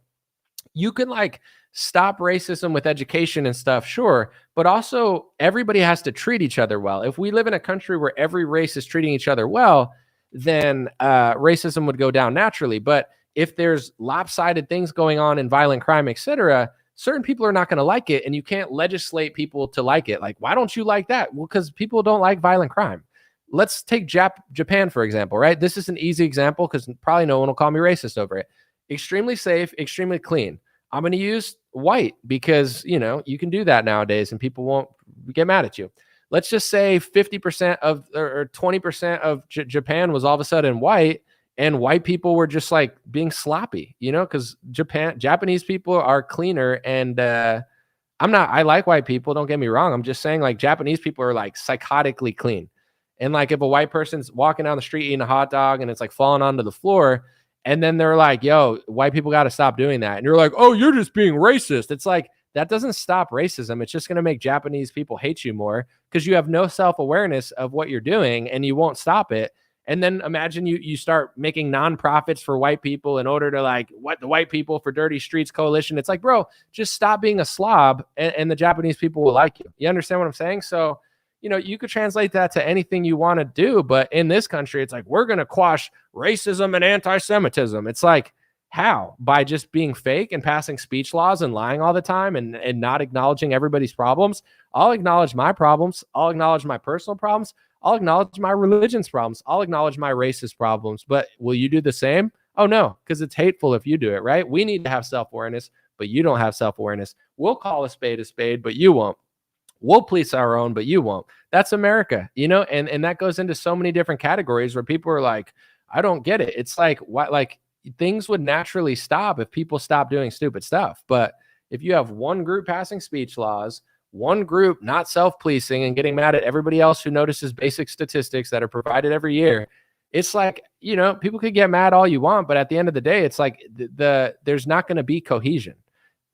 You can like stop racism with education and stuff, sure, but also everybody has to treat each other well. If we live in a country where every race is treating each other well, then racism would go down naturally. But if there's lopsided things going on in violent crime, etc., certain people are not going to like it, and you can't legislate people to like it. Like, why don't you like that? Well, because people don't like violent crime. Let's take Japan, for example, right? This is an easy example because probably no one will call me racist over it. Extremely safe, extremely clean. I'm going to use white because, you can do that nowadays and people won't get mad at you. Let's just say 50% of or 20% of Japan was all of a sudden white, and white people were just like being sloppy, because Japanese people are cleaner. And I like white people. Don't get me wrong. I'm just saying, like, Japanese people are like psychotically clean. And like, if a white person's walking down the street eating a hot dog and it's like falling onto the floor, and then they're like, yo, white people got to stop doing that. And you're like, oh, you're just being racist. It's like, that doesn't stop racism. It's just going to make Japanese people hate you more, because you have no self-awareness of what you're doing and you won't stop it. And then imagine you start making nonprofits for white people in order to like what the White People for Dirty Streets Coalition. It's like, bro, just stop being a slob and the Japanese people will like you. You understand what I'm saying? So, you could translate that to anything you want to do, but in this country, it's like, we're going to quash racism and anti-Semitism. It's like, how? By just being fake and passing speech laws and lying all the time and not acknowledging everybody's problems. I'll acknowledge my problems. I'll acknowledge my personal problems. I'll acknowledge my religion's problems. I'll acknowledge my racist problems. But will you do the same? Oh, no, because it's hateful if you do it, right? We need to have self-awareness, but you don't have self-awareness. We'll call a spade, but you won't. We'll police our own, but you won't. That's America, and that goes into so many different categories where people are like, I don't get it. It's like, what, like, things would naturally stop if people stop doing stupid stuff. But if you have one group passing speech laws, one group not self-policing and getting mad at everybody else who notices basic statistics that are provided every year, it's like, people could get mad all you want, but at the end of the day, it's like there's not going to be cohesion.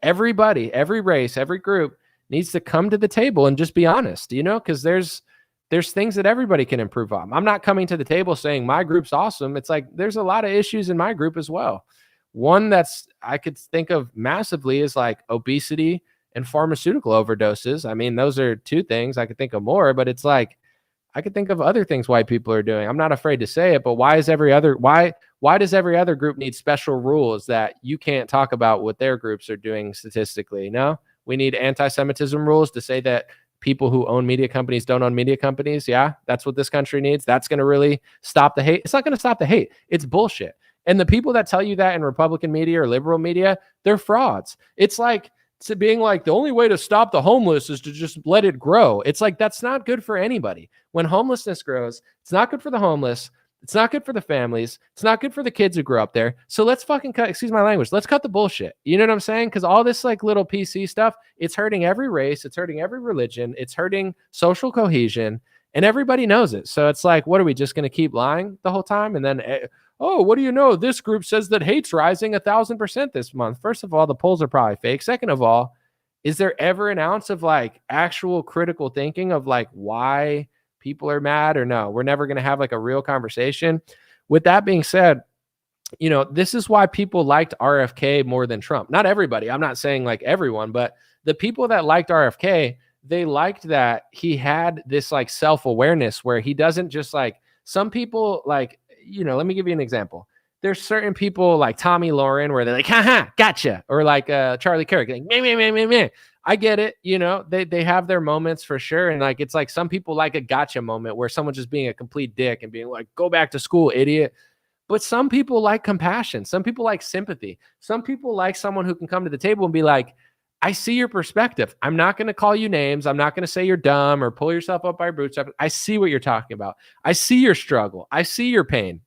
Everybody, every race, every group needs to come to the table and just be honest, because there's things that everybody can improve on. I'm not coming to the table saying my group's awesome. It's like, there's a lot of issues in my group as well. One that's I could think of massively is like obesity and pharmaceutical overdoses. I mean, those are two things. I could think of more, but it's like, I could think of other things white people are doing. I'm not afraid to say it, but why does every other group need special rules that you can't talk about what their groups are doing statistically? No? We need anti-Semitism rules to say that people who own media companies don't own media companies. Yeah, that's what this country needs. That's going to really stop the hate. It's not going to stop the hate. It's bullshit. And the people that tell you that in Republican media or liberal media, they're frauds. It's like being like, the only way to stop the homeless is to just let it grow. It's like, that's not good for anybody. When homelessness grows, it's not good for the homeless. It's not good for the families. It's not good for the kids who grew up there. So let's fucking cut, excuse my language, let's cut the bullshit. You know what I'm saying? Because all this like little PC stuff, it's hurting every race. It's hurting every religion. It's hurting social cohesion. And everybody knows it. So it's like, what are we just going to keep lying the whole time? And then, oh, what do you know? This group says that hate's rising 1,000% this month. First of all, the polls are probably fake. Second of all, is there ever an ounce of like actual critical thinking of like why people are mad? Or no, we're never going to have like a real conversation. With that being said, this is why people liked RFK more than Trump. Not everybody. I'm not saying like everyone, but the people that liked RFK, they liked that he had this like self-awareness where he doesn't just like some people like, let me give you an example. There's certain people like Tommy Lauren where they're like, haha, gotcha. Or like Charlie Kirk, like, meh. I get it. They have their moments for sure. And like, it's like some people like a gotcha moment where someone's just being a complete dick and being like, go back to school, idiot. But some people like compassion. Some people like sympathy. Some people like someone who can come to the table and be like, I see your perspective. I'm not going to call you names. I'm not going to say you're dumb or pull yourself up by your bootstraps. I see what you're talking about. I see your struggle. I see your pain.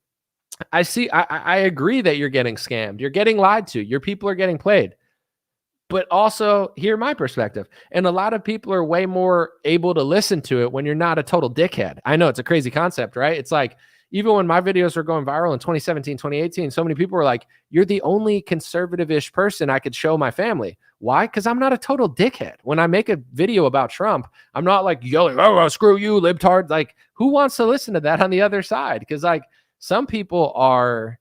I agree that you're getting scammed. You're getting lied to. Your people are getting played. But also hear my perspective. And a lot of people are way more able to listen to it when you're not a total dickhead. I know it's a crazy concept, right? It's like, even when my videos were going viral in 2017, 2018, so many people were like, you're the only conservative-ish person I could show my family. Why? Because I'm not a total dickhead. When I make a video about Trump, I'm not like yelling, oh, screw you, libtard. Like, who wants to listen to that on the other side? Because like some people are,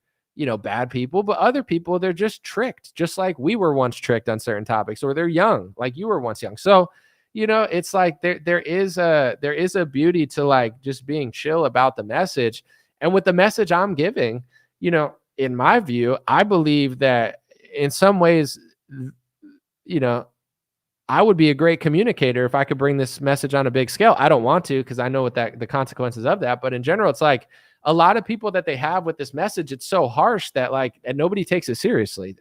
bad people, but other people, they're just tricked, just like we were once tricked on certain topics, or they're young, like you were once young. So, it's like there is a beauty to like just being chill about the message. And with the message I'm giving, in my view, I believe that in some ways, I would be a great communicator if I could bring this message on a big scale. I don't want to because I know what the consequences of that. But in general, it's like a lot of people that they have with this message, it's so harsh that like, and nobody takes it seriously.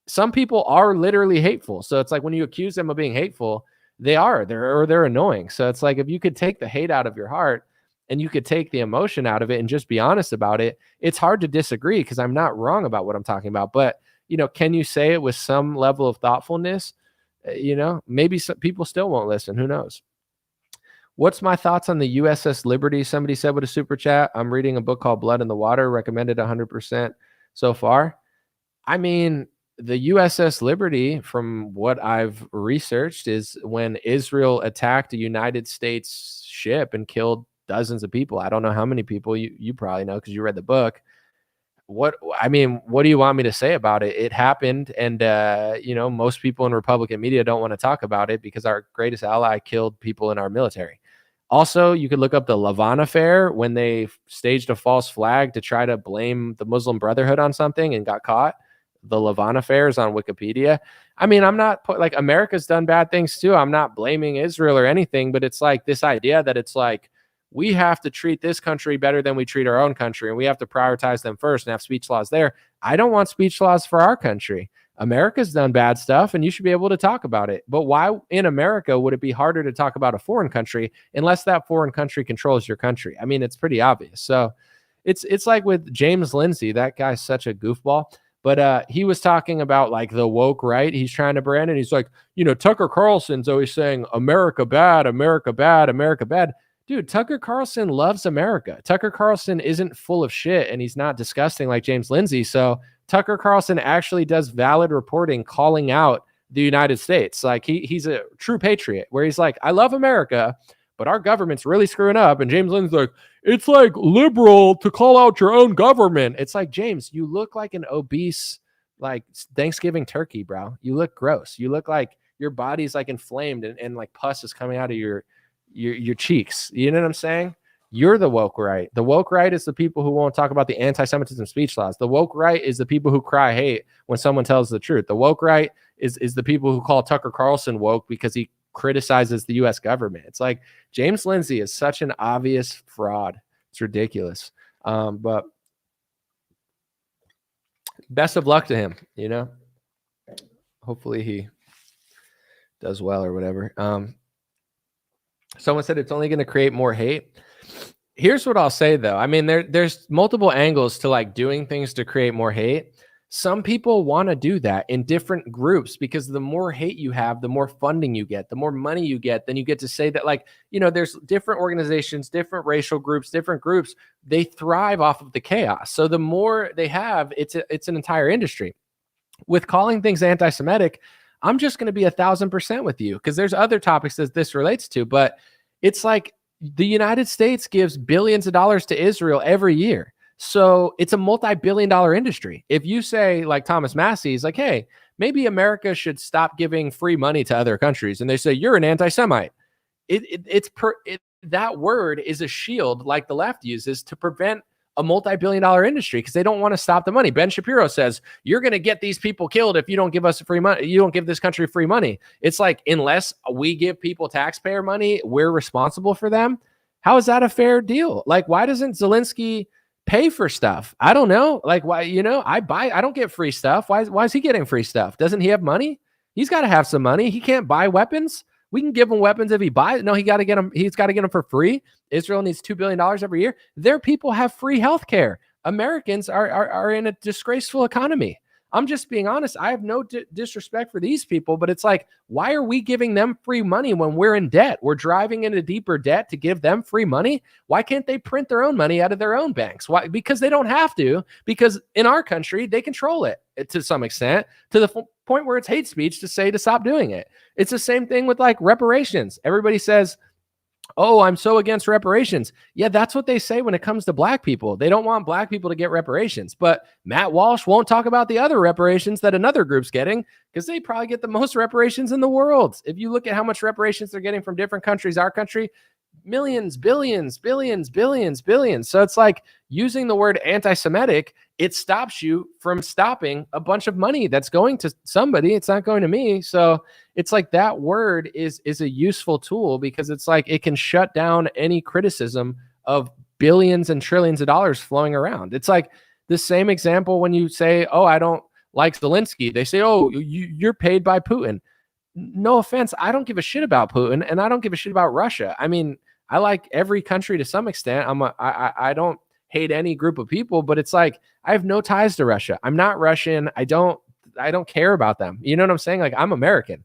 Some people are literally hateful. So it's like when you accuse them of being hateful, they're annoying. So it's like if you could take the hate out of your heart, and you could take the emotion out of it and just be honest about it, it's hard to disagree because I'm not wrong about what I'm talking about. But, can you say it with some level of thoughtfulness? Maybe some people still won't listen. Who knows? What's my thoughts on the USS Liberty? Somebody said with a super chat. I'm reading a book called Blood in the Water, recommended 100% so far. I mean, the USS Liberty, from what I've researched, is when Israel attacked a United States ship and killed dozens of people. I don't know how many people. You probably know because you read the book. What do you want me to say about it? It happened, and most people in Republican media don't want to talk about it because our greatest ally killed people in our military. Also, you could look up the Lavon affair when they staged a false flag to try to blame the Muslim Brotherhood on something and got caught. The Lavon affair is on Wikipedia. I mean, I'm not like America's done bad things too. I'm not blaming Israel or anything, but it's like this idea that it's like we have to treat this country better than we treat our own country, and we have to prioritize them first and have speech laws there. I don't want speech laws for our country. America's done bad stuff, and you should be able to talk about it. But why in America would it be harder to talk about a foreign country unless that foreign country controls your country? I mean, it's pretty obvious. So it's like with James Lindsay. That guy's such a goofball. But he was talking about like the woke right. He's trying to brand, and he's like, Tucker Carlson's always saying America bad, America bad, America bad. Dude, Tucker Carlson loves America. Tucker Carlson isn't full of shit, and he's not disgusting like James Lindsay. So Tucker Carlson actually does valid reporting calling out the United States. Like he's a true patriot where he's like, I love America, but our government's really screwing up. And James Lindsay's like, it's like liberal to call out your own government. It's like, James, you look like an obese, like Thanksgiving turkey, bro. You look gross. You look like your body's like inflamed and like pus is coming out of your cheeks. You know what I'm saying? You're the woke right. The woke right is the people who won't talk about the anti-Semitism speech laws. The woke right is the people who cry hate when someone tells the truth. The woke right is the people who call Tucker Carlson woke because he criticizes the U.S. government. It's like James Lindsay is such an obvious fraud. It's ridiculous. But best of luck to him, Hopefully he does well or whatever. Someone said it's only going to create more hate. Here's what I'll say, though. I mean, there's multiple angles to like doing things to create more hate. Some people want to do that in different groups because the more hate you have, the more funding you get, the more money you get, then you get to say that, like, there's different organizations, different racial groups, different groups, they thrive off of the chaos. So the more they have, it's an entire industry. With calling things anti-Semitic, I'm just going to be 1,000% with you, because there's other topics that this relates to, but it's like the United States gives billions of dollars to Israel every year. So it's a multi-billion-dollar industry. If you say, like Thomas Massey is like, hey, maybe America should stop giving free money to other countries, and they say you're an anti-Semite, that word is a shield, like the left uses, to prevent a multi-billion-dollar industry, because they don't want to stop the money. Ben Shapiro says, you're going to get these people killed if you don't give us free money. You don't give this country free money. It's like, unless we give people taxpayer money, we're responsible for them. How is that a fair deal? Like, why doesn't Zelensky pay for stuff? I don't know. Like, why, I don't get free stuff. Why is he getting free stuff? Doesn't he have money? He's got to have some money. He can't buy weapons. We can give him weapons if he buys. No, he's got to get them for free. Israel needs $2 billion every year. Their people have free health care. Americans are in a disgraceful economy. I'm just being honest. I have no disrespect for these people, but it's like, why are we giving them free money when we're in debt? We're driving into deeper debt to give them free money. Why can't they print their own money out of their own banks? Why? Because they don't have to, because in our country, they control it to some extent, to the point where it's hate speech to say to stop doing it. It's the same thing with like reparations. Everybody says, oh, I'm so against reparations. Yeah, that's what they say when it comes to black people. They don't want black people to get reparations. But Matt Walsh won't talk about the other reparations that another group's getting, because they probably get the most reparations in the world. If you look at how much reparations they're getting from different countries, our country, millions, billions, billions, billions, billions. So it's like, using the word anti-Semitic, it stops you from stopping a bunch of money that's going to somebody. It's not going to me. So it's like, that word is a useful tool, because it's like, it can shut down any criticism of billions and trillions of dollars flowing around. It's like the same example when you say, oh, I don't like Zelensky. They say, oh, you're paid by Putin. No offense, I don't give a shit about Putin, and I don't give a shit about Russia. I mean, I like every country to some extent. I don't hate any group of people, but it's like, I have no ties to Russia. I'm not Russian. I don't care about them. You know what I'm saying? Like, I'm American.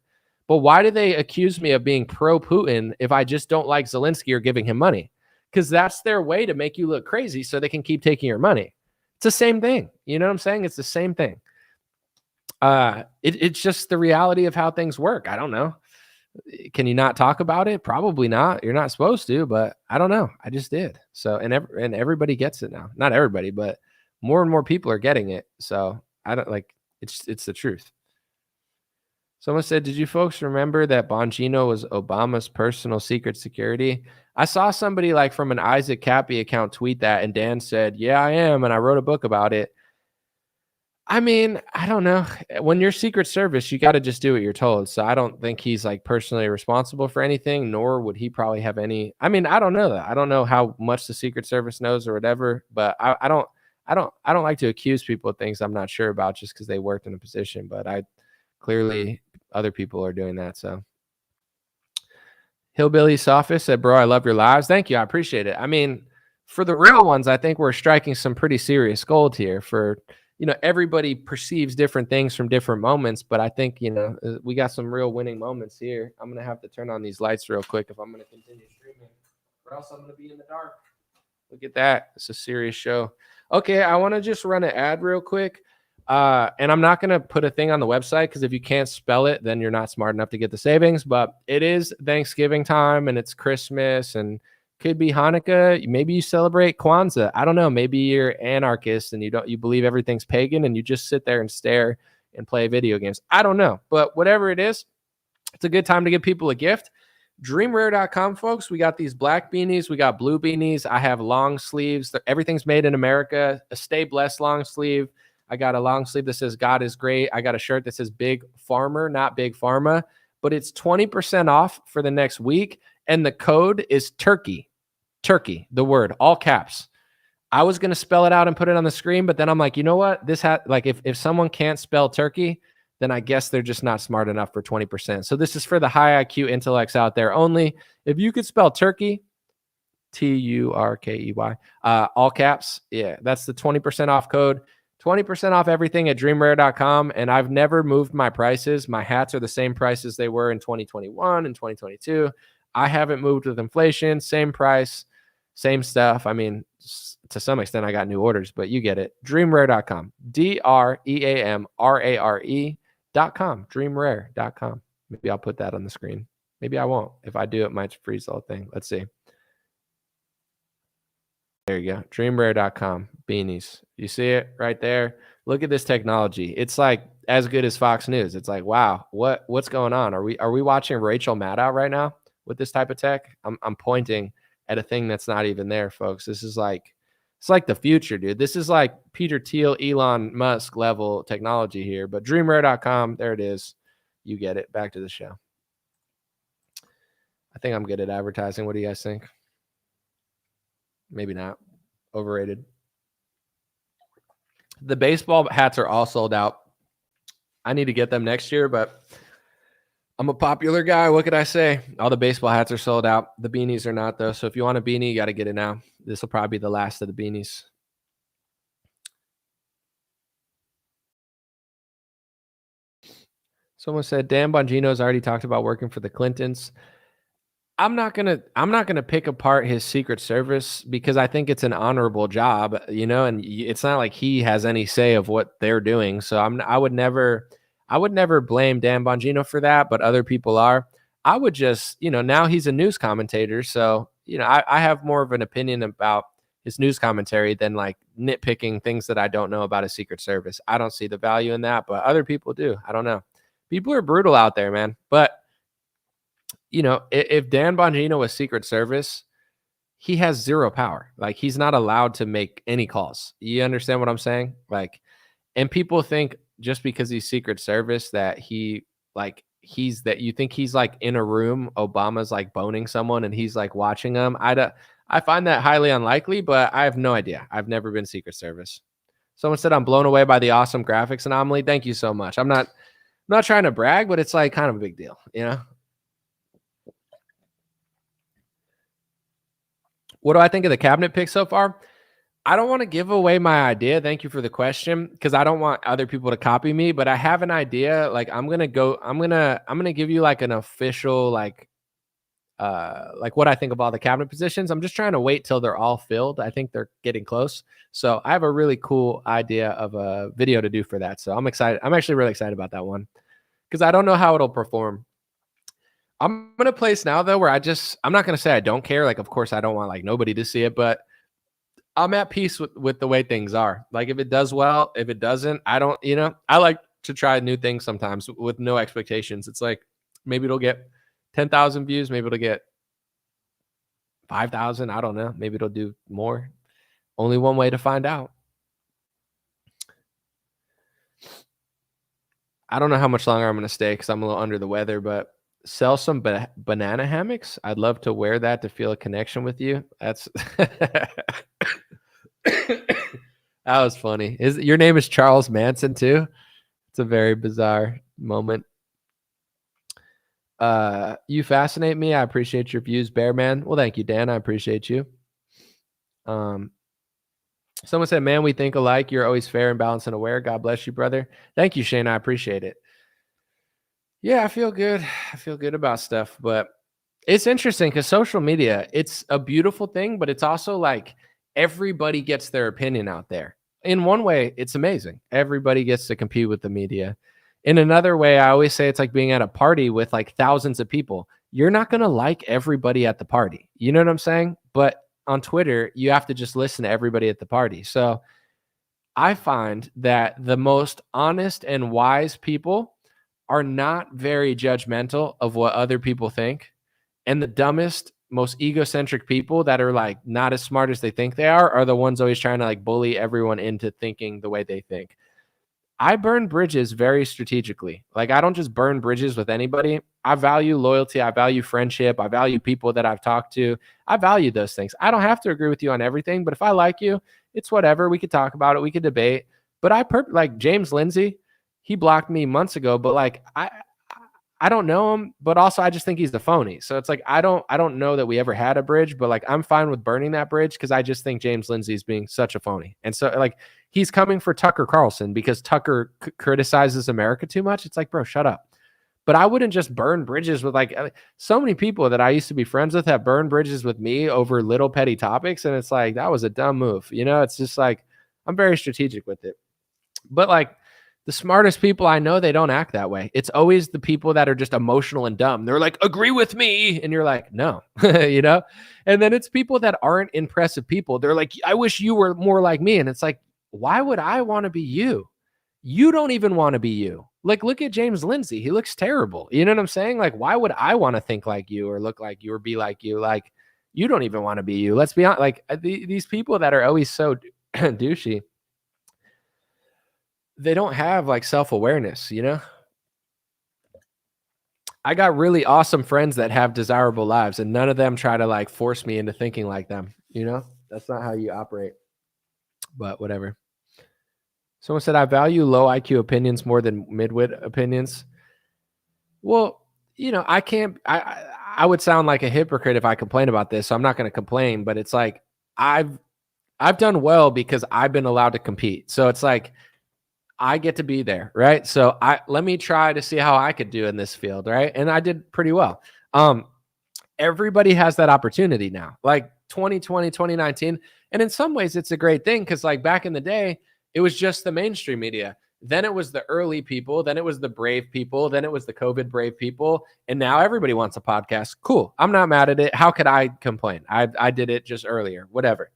But why do they accuse me of being pro-Putin if I just don't like Zelensky or giving him money? Because that's their way to make you look crazy so they can keep taking your money. It's the same thing. You know what I'm saying? It's the same thing. It's just the reality of how things work. I don't know. Can you not talk about it? Probably not. You're not supposed to, but I don't know. I just did. So, and everybody gets it now. Not everybody, but more and more people are getting it. So I don't like, it's the truth. Someone said, did you folks remember that Bongino was Obama's personal secret security? I saw somebody like from an Isaac Cappy account tweet that, and Dan said, yeah, I am. And I wrote a book about it. I mean, I don't know. When you're Secret Service, you got to just do what you're told. So I don't think he's like personally responsible for anything, nor would he probably have any. I mean, I don't know that. I don't know how much the Secret Service knows or whatever, but I don't like to accuse people of things I'm not sure about just because they worked in a position. But clearly other people are doing that. So Hillbilly Sophist said, bro, I love your lives. Thank you. I appreciate it. I mean, for the real ones, I think we're striking some pretty serious gold here. For everybody perceives different things from different moments, but I think, we got some real winning moments here. I'm going to have to turn on these lights real quick if I'm going to continue streaming, or else I'm going to be in the dark. Look at that. It's a serious show. Okay, I want to just run an ad real quick. And I'm not going to put a thing on the website, because if you can't spell it, then you're not smart enough to get the savings. But it is Thanksgiving time, and it's Christmas, and could be Hanukkah. Maybe you celebrate Kwanzaa. I don't know. Maybe you're anarchist and you believe everything's pagan, and you just sit there and stare and play video games. I don't know. But whatever it is, it's a good time to give people a gift. Dreamrare.com, folks. We got these black beanies. We got blue beanies. I have long sleeves. Everything's made in America. A Stay Blessed long sleeve. I got a long sleeve that says God is great. I got a shirt that says Big Farmer, not Big Pharma. But it's 20% off for the next week. And the code is turkey, the word, all caps. I was going to spell it out and put it on the screen, but then I'm like, you know what? If someone can't spell turkey, then I guess they're just not smart enough for 20%. So this is for the high IQ intellects out there only. If you could spell turkey, Turkey, all caps. Yeah, that's the 20% off code. 20% off everything at dreamrare.com. And I've never moved my prices. My hats are the same prices they were in 2021 and 2022. I haven't moved with inflation. Same price, same stuff. I mean, to some extent, I got new orders, but you get it. Dreamrare.com. DREAMRARE.com. Dreamrare.com. Maybe I'll put that on the screen. Maybe I won't. If I do, it might freeze the whole thing. Let's see. There you go. Dreamrare.com. Beanies. You see it right there? Look at this technology. It's like as good as Fox News. It's like, wow, what's going on? Are we watching Rachel Maddow right now with this type of tech? I'm pointing at a thing that's not even there, folks. This is like, it's like the future, dude. This is like Peter Thiel, Elon Musk level technology here. But dreamrare.com, there it is. You get it. Back to the show. I think I'm good at advertising. What do you guys think? Maybe not. Overrated. The baseball hats are all sold out. I need to get them next year, but I'm a popular guy. What could I say? All the baseball hats are sold out. The beanies are not, though. So if you want a beanie, you got to get it now. This will probably be the last of the beanies. Someone said Dan Bongino's already talked about working for the Clintons. I'm not gonna pick apart his Secret Service because I think it's an honorable job, you know, and it's not like he has any say of what they're doing. So I would never blame Dan Bongino for that, but other people are. I would just, you know, now he's a news commentator, so you know, I have more of an opinion about his news commentary than like nitpicking things that I don't know about his Secret Service. I don't see the value in that, but other people do. I don't know. People are brutal out there, man. But you know, if Dan Bongino was Secret Service, he has zero power. Like he's not allowed to make any calls. You understand what I'm saying? Like, and people think just because he's Secret Service that you think he's like in a room, Obama's like boning someone and he's like watching them. I find that highly unlikely, but I have no idea. I've never been Secret Service. Someone said I'm blown away by the awesome graphics anomaly. Thank you so much. I'm not trying to brag, but it's like kind of a big deal, you know? What do I think of the cabinet pick so far? I don't want to give away my idea. Thank you for the question, because I don't want other people to copy me, but I have an idea. Like I'm gonna give you like an official like what I think of all the cabinet positions. I'm just trying to wait till they're all filled. I think they're getting close. So I have a really cool idea of a video to do for that. So I'm excited. I'm actually really excited about that one because I don't know how it'll perform. I'm in a place now though where I'm not gonna say I don't care. Like, of course, I don't want like nobody to see it, but I'm at peace with the way things are. Like, if it does well, if it doesn't, I don't. You know, I like to try new things sometimes with no expectations. It's like maybe it'll get 10,000 views, maybe it'll get 5,000. I don't know. Maybe it'll do more. Only one way to find out. I don't know how much longer I'm gonna stay because I'm a little under the weather, but. Sell some banana hammocks. I'd love to wear that to feel a connection with you. That's that was funny. Your name is Charles Manson too? It's a very bizarre moment. You fascinate me. I appreciate your views, Bearman. Well, thank you, Dan. I appreciate you. Someone said, man, we think alike. You're always fair and balanced and aware. God bless you, brother. Thank you, Shane. I appreciate it. Yeah, I feel good. I feel good about stuff, but it's interesting because social media, it's a beautiful thing, but it's also like everybody gets their opinion out there. In one way, it's amazing. Everybody gets to compete with the media. In another way, I always say it's like being at a party with like thousands of people. You're not going to like everybody at the party. You know what I'm saying? But on Twitter, you have to just listen to everybody at the party. So I find that the most honest and wise people are not very judgmental of what other people think. And the dumbest, most egocentric people that are like not as smart as they think they are the ones always trying to like bully everyone into thinking the way they think. I burn bridges very strategically. Like I don't just burn bridges with anybody. I value loyalty. I value friendship. I value people that I've talked to. I value those things. I don't have to agree with you on everything, but if I like you, it's whatever. We could talk about it. We could debate. But like James Lindsay, he blocked me months ago, but like I I don't know him, but also I just think he's a phony. So it's like I don't know that we ever had a bridge, but like I'm fine with burning that bridge because I just think James Lindsay is being such a phony. And so like he's coming for Tucker Carlson because Tucker criticizes America too much. It's like, bro, shut up. But I wouldn't just burn bridges with like so many people that I used to be friends with have burned bridges with me over little petty topics. And it's like, that was a dumb move. You know, it's just like, I'm very strategic with it. But like the smartest people I know, they don't act that way. It's always the people that are just emotional and dumb. They're like, agree with me. And you're like, no, you know? And then it's people that aren't impressive people. They're like, I wish you were more like me. And it's like, why would I want to be you? You don't even want to be you. Like, look at James Lindsay. He looks terrible. You know what I'm saying? Like, why would I want to think like you or look like you or be like you? Like, you don't even want to be you. Let's be honest. Like, these people that are always so douchey, they don't have like self-awareness, you know? I got really awesome friends that have desirable lives, and none of them try to like force me into thinking like them, you know? That's not how you operate. But whatever. Someone said, I value low IQ opinions more than midwit opinions. Well, you know, I would sound like a hypocrite if I complain about this. So I'm not going to complain, but it's like, I've done well because I've been allowed to compete. So it's like, I get to be there. Right. So let me try to see how I could do in this field. Right. And I did pretty well. Everybody has that opportunity now, like 2020, 2019. And in some ways it's a great thing. Cause like back in the day, it was just the mainstream media. Then it was the early people. Then it was the brave people. Then it was the COVID brave people. And now everybody wants a podcast. Cool. I'm not mad at it. How could I complain? I did it just earlier, whatever.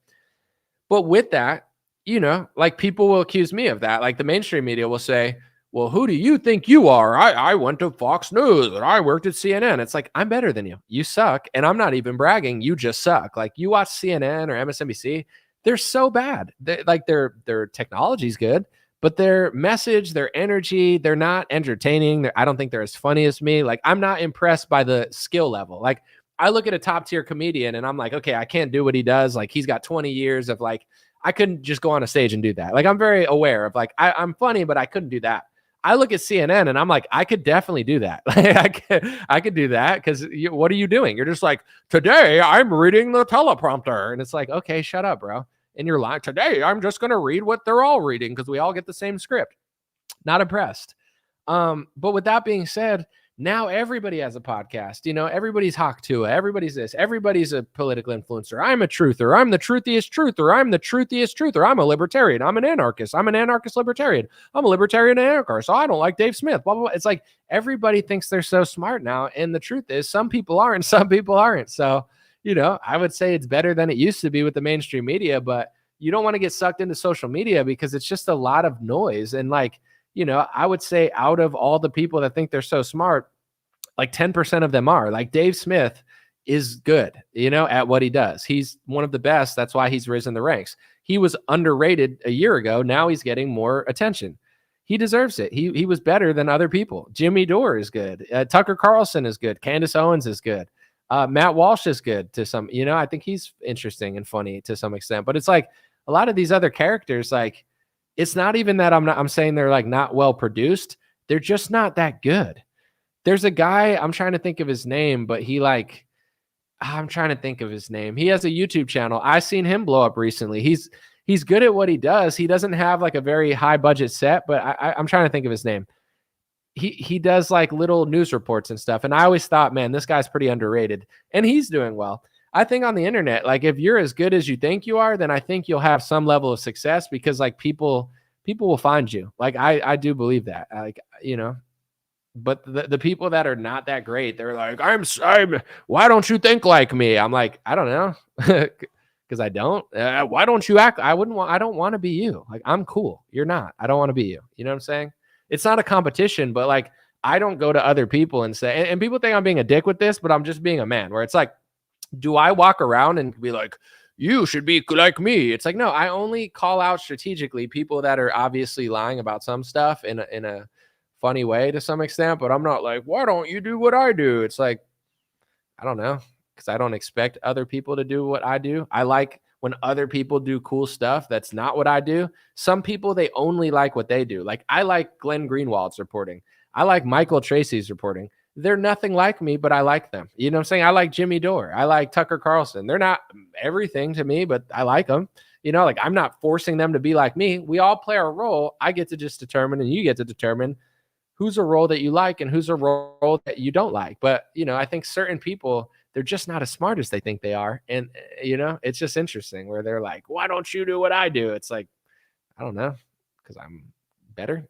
But with that, you know, like people will accuse me of that. Like the mainstream media will say, well, who do you think you are? I went to Fox News and I worked at CNN. It's like, I'm better than you. You suck. And I'm not even bragging. You just suck. Like you watch CNN or MSNBC. They're so bad. Their technology's good, but their message, their energy, they're not entertaining. I don't think they're as funny as me. Like I'm not impressed by the skill level. Like I look at a top tier comedian and I'm like, okay, I can't do what he does. Like he's got 20 years of like, I couldn't just go on a stage and do that. Like I'm very aware of like, I'm funny, but I couldn't do that. I look at CNN and I'm like, I could definitely do that. Like I could do that because what are you doing? You're just like, today I'm reading the teleprompter. And it's like, okay, shut up, bro. And you're like, today I'm just going to read what they're all reading because we all get the same script. Not impressed. But with that being said, now everybody has a podcast. You know, everybody's Hawk Tua. Everybody's this. Everybody's a political influencer. I'm a truther. I'm the truthiest truther. I'm the truthiest truther. I'm a libertarian. I'm an anarchist. I'm an anarchist libertarian. I'm a libertarian anarchist. So I don't like Dave Smith. Blah, blah, blah. It's like everybody thinks they're so smart now. And the truth is some people are and some people aren't. So, you know, I would say it's better than it used to be with the mainstream media, but you don't want to get sucked into social media because it's just a lot of noise. And like, you know, I would say out of all the people that think they're so smart, like 10% of them are. Like Dave Smith is good, you know, at what he does. He's one of the best. That's why he's risen the ranks. He was underrated a year ago. Now he's getting more attention. He deserves it. He was better than other people. Jimmy Dore is good. Tucker Carlson is good. Candace Owens is good. Matt Walsh is good to some, you know, I think he's interesting and funny to some extent, but it's like a lot of these other characters, like, it's not even that I'm saying they're like not well produced. They're just not that good. There's a guy, I'm trying to think of his name, but I'm trying to think of his name. He has a YouTube channel. I seen him blow up recently. He's good at what he does. He doesn't have like a very high budget set, but I'm trying to think of his name. He does like little news reports and stuff. And I always thought, man, this guy's pretty underrated and he's doing well. I think on the internet, like if you're as good as you think you are, then I think you'll have some level of success because like people will find you. Like I do believe that, like, you know, but the people that are not that great, they're like, I'm why don't you think like me? I'm like, I don't know. Cause I don't, why don't you act? I don't want to be you. Like, I'm cool. You're not, I don't want to be you. You know what I'm saying? It's not a competition, but like, I don't go to other people and say, and people think I'm being a dick with this, but I'm just being a man where it's like, do I walk around and be like, you should be like me? It's like, no, I only call out strategically people that are obviously lying about some stuff in a funny way to some extent, but I'm not like, why don't you do what I do? It's like, I don't know, because I don't expect other people to do what I do. I like when other people do cool stuff that's not what I do. Some people, they only like what they do. Like I like Glenn Greenwald's reporting. I like Michael Tracy's reporting. they're nothing like me, but I like them. You know what I'm saying? I like Jimmy Dore. I like Tucker Carlson. They're not everything to me, but I like them. You know, like I'm not forcing them to be like me. We all play our role. I get to just determine, and you get to determine who's a role that you like and who's a role that you don't like. But, you know, I think certain people, they're just not as smart as they think they are. And, you know, it's just interesting where they're like, why don't you do what I do? It's like, I don't know, because I'm better.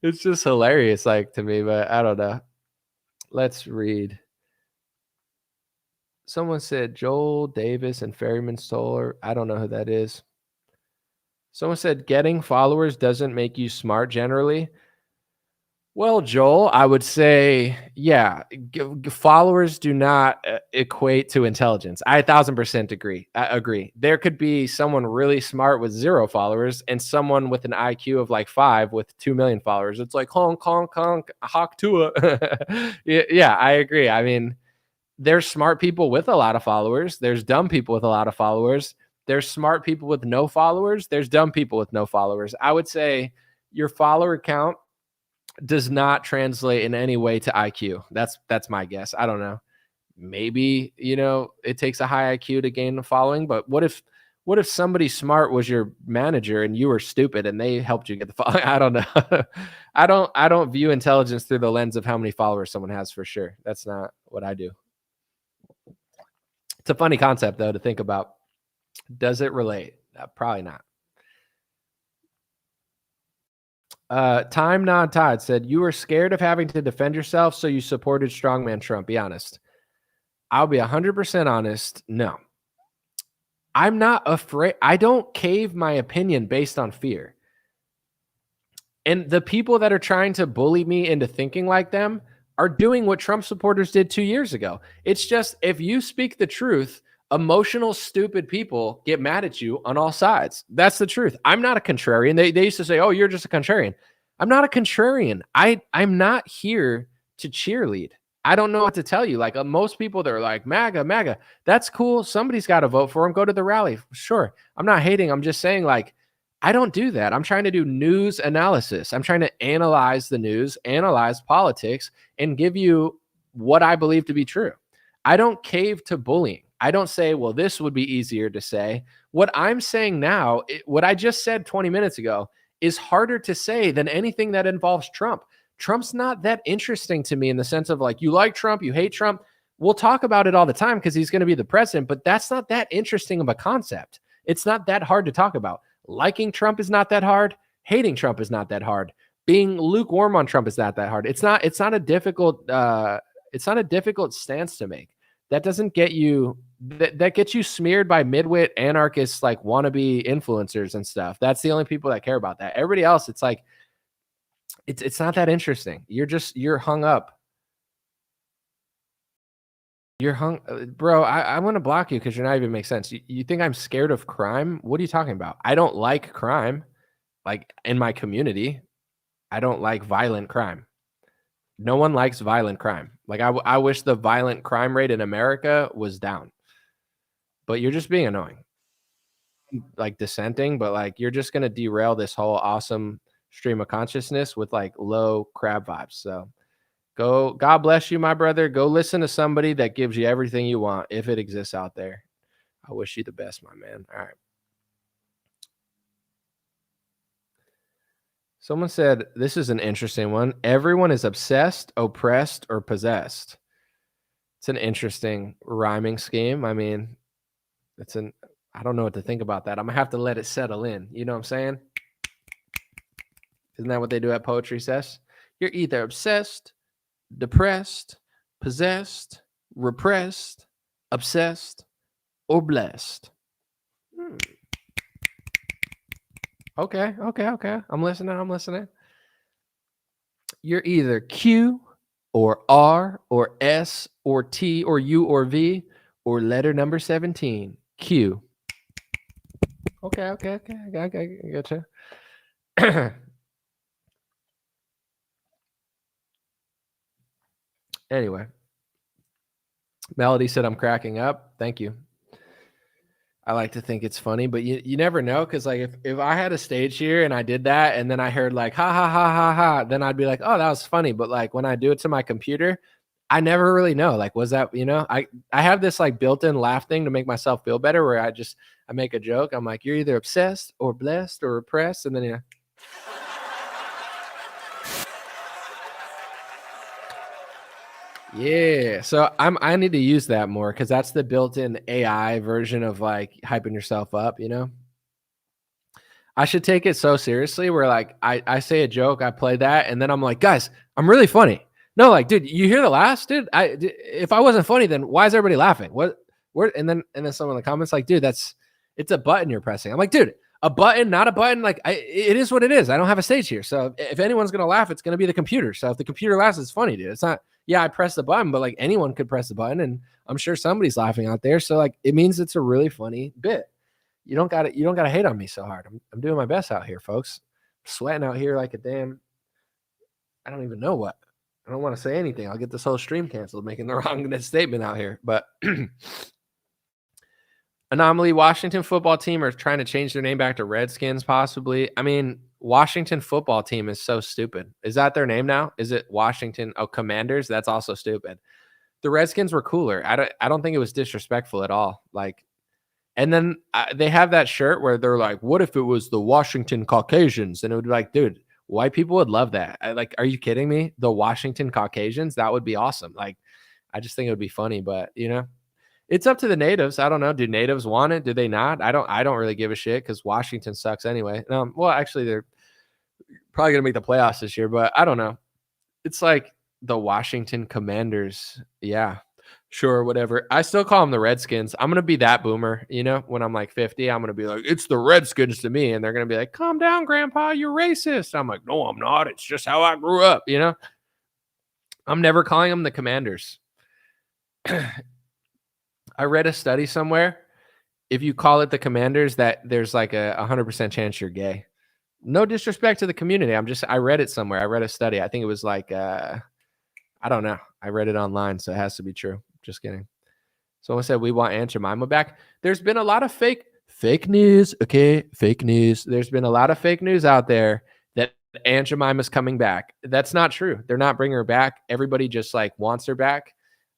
It's just hilarious, like to me, but I don't know. Let's read. Someone said Joel Davis and Ferryman Solar. I don't know who that is. Someone said getting followers doesn't make you smart generally. Well, Joel, I would say, yeah, followers do not equate to intelligence. I 1,000% agree. I agree. There could be someone really smart with 0 followers and someone with an IQ of like 5 with 2 million followers. It's like honk, honk, honk, hawk tua. Yeah, I agree. I mean, there's smart people with a lot of followers. There's dumb people with a lot of followers. There's smart people with no followers. There's dumb people with no followers. I would say your follower count does not translate in any way to IQ. That's my guess. I don't know. Maybe, you know, it takes a high IQ to gain a following, but what if somebody smart was your manager and you were stupid and they helped you get the following? I don't know. I don't view intelligence through the lens of how many followers someone has for sure. That's not what I do. It's a funny concept though to think about. Does it relate? Probably not. Time Non Todd said, you were scared of having to defend yourself, so you supported strongman Trump. Be honest. I'll be 100% honest. No. I'm not afraid. I don't cave my opinion based on fear. And the people that are trying to bully me into thinking like them are doing what Trump supporters did 2 years ago. It's just if you speak the truth, emotional, stupid people get mad at you on all sides. That's the truth. I'm not a contrarian. They used to say, oh, you're just a contrarian. I'm not a contrarian. I'm not here to cheerlead. I don't know what to tell you. Like most people, they're like, MAGA, MAGA. That's cool. Somebody's got to vote for him. Go to the rally. Sure. I'm not hating. I'm just saying, like, I don't do that. I'm trying to do news analysis. I'm trying to analyze the news, analyze politics, and give you what I believe to be true. I don't cave to bullying. I don't say, well, this would be easier to say. What I'm saying now, what I just said 20 minutes ago, is harder to say than anything that involves Trump. Trump's not that interesting to me in the sense of like, you like Trump, you hate Trump. We'll talk about it all the time because he's going to be the president, but that's not that interesting of a concept. It's not that hard to talk about. Liking Trump is not that hard. Hating Trump is not that hard. Being lukewarm on Trump is not that hard. It's not a difficult stance to make. That doesn't get you that gets you smeared by midwit anarchists like wannabe influencers and stuff. That's the only people that care about that. Everybody else, it's like it's not that interesting. You're hung up. You're hung, bro. I want to block you because you're not even make sense. You think I'm scared of crime? What are you talking about? I don't like crime. Like in my community, I don't like violent crime. No one likes violent crime. Like I wish the violent crime rate in America was down. But you're just being annoying. Like dissenting, but like you're just gonna derail this whole awesome stream of consciousness with like low crab vibes. So God bless you, my brother. Go listen to somebody that gives you everything you want if it exists out there. I wish you the best, my man. All right. Someone said, this is an interesting one. Everyone is obsessed, oppressed, or possessed. It's an interesting rhyming scheme. I mean, I don't know what to think about that. I'm going to have to let it settle in. You know what I'm saying? Isn't that what they do at Poetry Sesh? You're either obsessed, depressed, possessed, repressed, obsessed, or blessed. Okay. I'm listening. You're either Q or R or S or T or U or V or letter number 17. Q. Okay. I gotcha. Anyway. Melody said I'm cracking up. Thank you. I like to think it's funny, but you never know, because like if I had a stage here and I did that and then I heard like ha ha ha ha ha, then I'd be like, oh, that was funny. But like when I do it to my computer, I never really know. Like, was that, I have this like built-in laugh thing to make myself feel better, where I make a joke. I'm like, you're either obsessed or blessed or oppressed, and then yeah. So I need to use that more, because that's the built-in AI version of like hyping yourself up, I should take it so seriously where like I say a joke, I play that, and then I'm like, guys, I'm really funny. No, like, dude, you hear the laughs, dude? If I wasn't funny, then why is everybody laughing? What where and then someone in the comments like, dude, it's a button you're pressing. I'm like, dude, a button, not a button. Like it is what it is. I don't have a stage here. So if anyone's gonna laugh, it's gonna be the computer. So if the computer laughs, it's funny, dude. It's not, yeah, I pressed the button, but like anyone could press the button, and I'm sure somebody's laughing out there. So like it means it's a really funny bit. You don't gotta hate on me so hard. I'm doing my best out here, folks. I'm sweating out here like a damn, I don't even know what. I don't want to say anything. I'll get this whole stream canceled making the wrong statement out here. But anomaly, Washington football team are trying to change their name back to Redskins, possibly. I mean, Washington football team is so stupid. Is that their name now? Is it Washington? Oh, Commanders? That's also stupid. The Redskins were cooler. I don't think it was disrespectful at all. Like, and then they have that shirt where they're like, what if it was the Washington Caucasians? And it would be like, dude, white people would love that. Like, are you kidding me? The Washington Caucasians? That would be awesome. Like, I just think it would be funny, but it's up to the natives. I don't know. Do natives want it? Do they not? I don't really give a shit, because Washington sucks anyway. Well, actually, they're probably gonna make the playoffs this year, but I don't know. It's like the Washington Commanders. Yeah. Sure, whatever. I still call them the Redskins. I'm gonna be that boomer, when I'm like 50, I'm gonna be like, it's the Redskins to me, and they're gonna be like, calm down, Grandpa, you're racist. I'm like, no, I'm not. It's just how I grew up. I'm never calling them the Commanders. I read a study somewhere. If you call it the Commanders, that there's like a 100% chance you're gay. No disrespect to the community. I read it somewhere. I read a study. I think it was like, I don't know. I read it online, so it has to be true. Just kidding. Someone said we want Aunt Jemima back. There's been a lot of fake news. Okay, fake news. There's been a lot of fake news out there that Aunt Jemima's coming back. That's not true. They're not bringing her back. Everybody just like wants her back.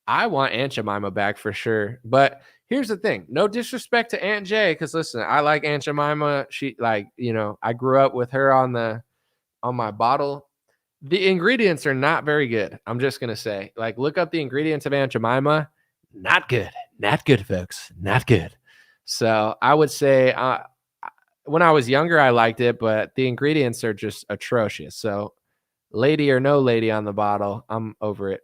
I want Aunt Jemima back for sure. But here's the thing. No disrespect to Aunt Jay, because listen, I like Aunt Jemima. She I grew up with her on my bottle. The ingredients are not very good. I'm just going to say, like, look up the ingredients of Aunt Jemima. Not good. Not good, folks. Not good. So I would say when I was younger, I liked it, but the ingredients are just atrocious. So lady or no lady on the bottle, I'm over it.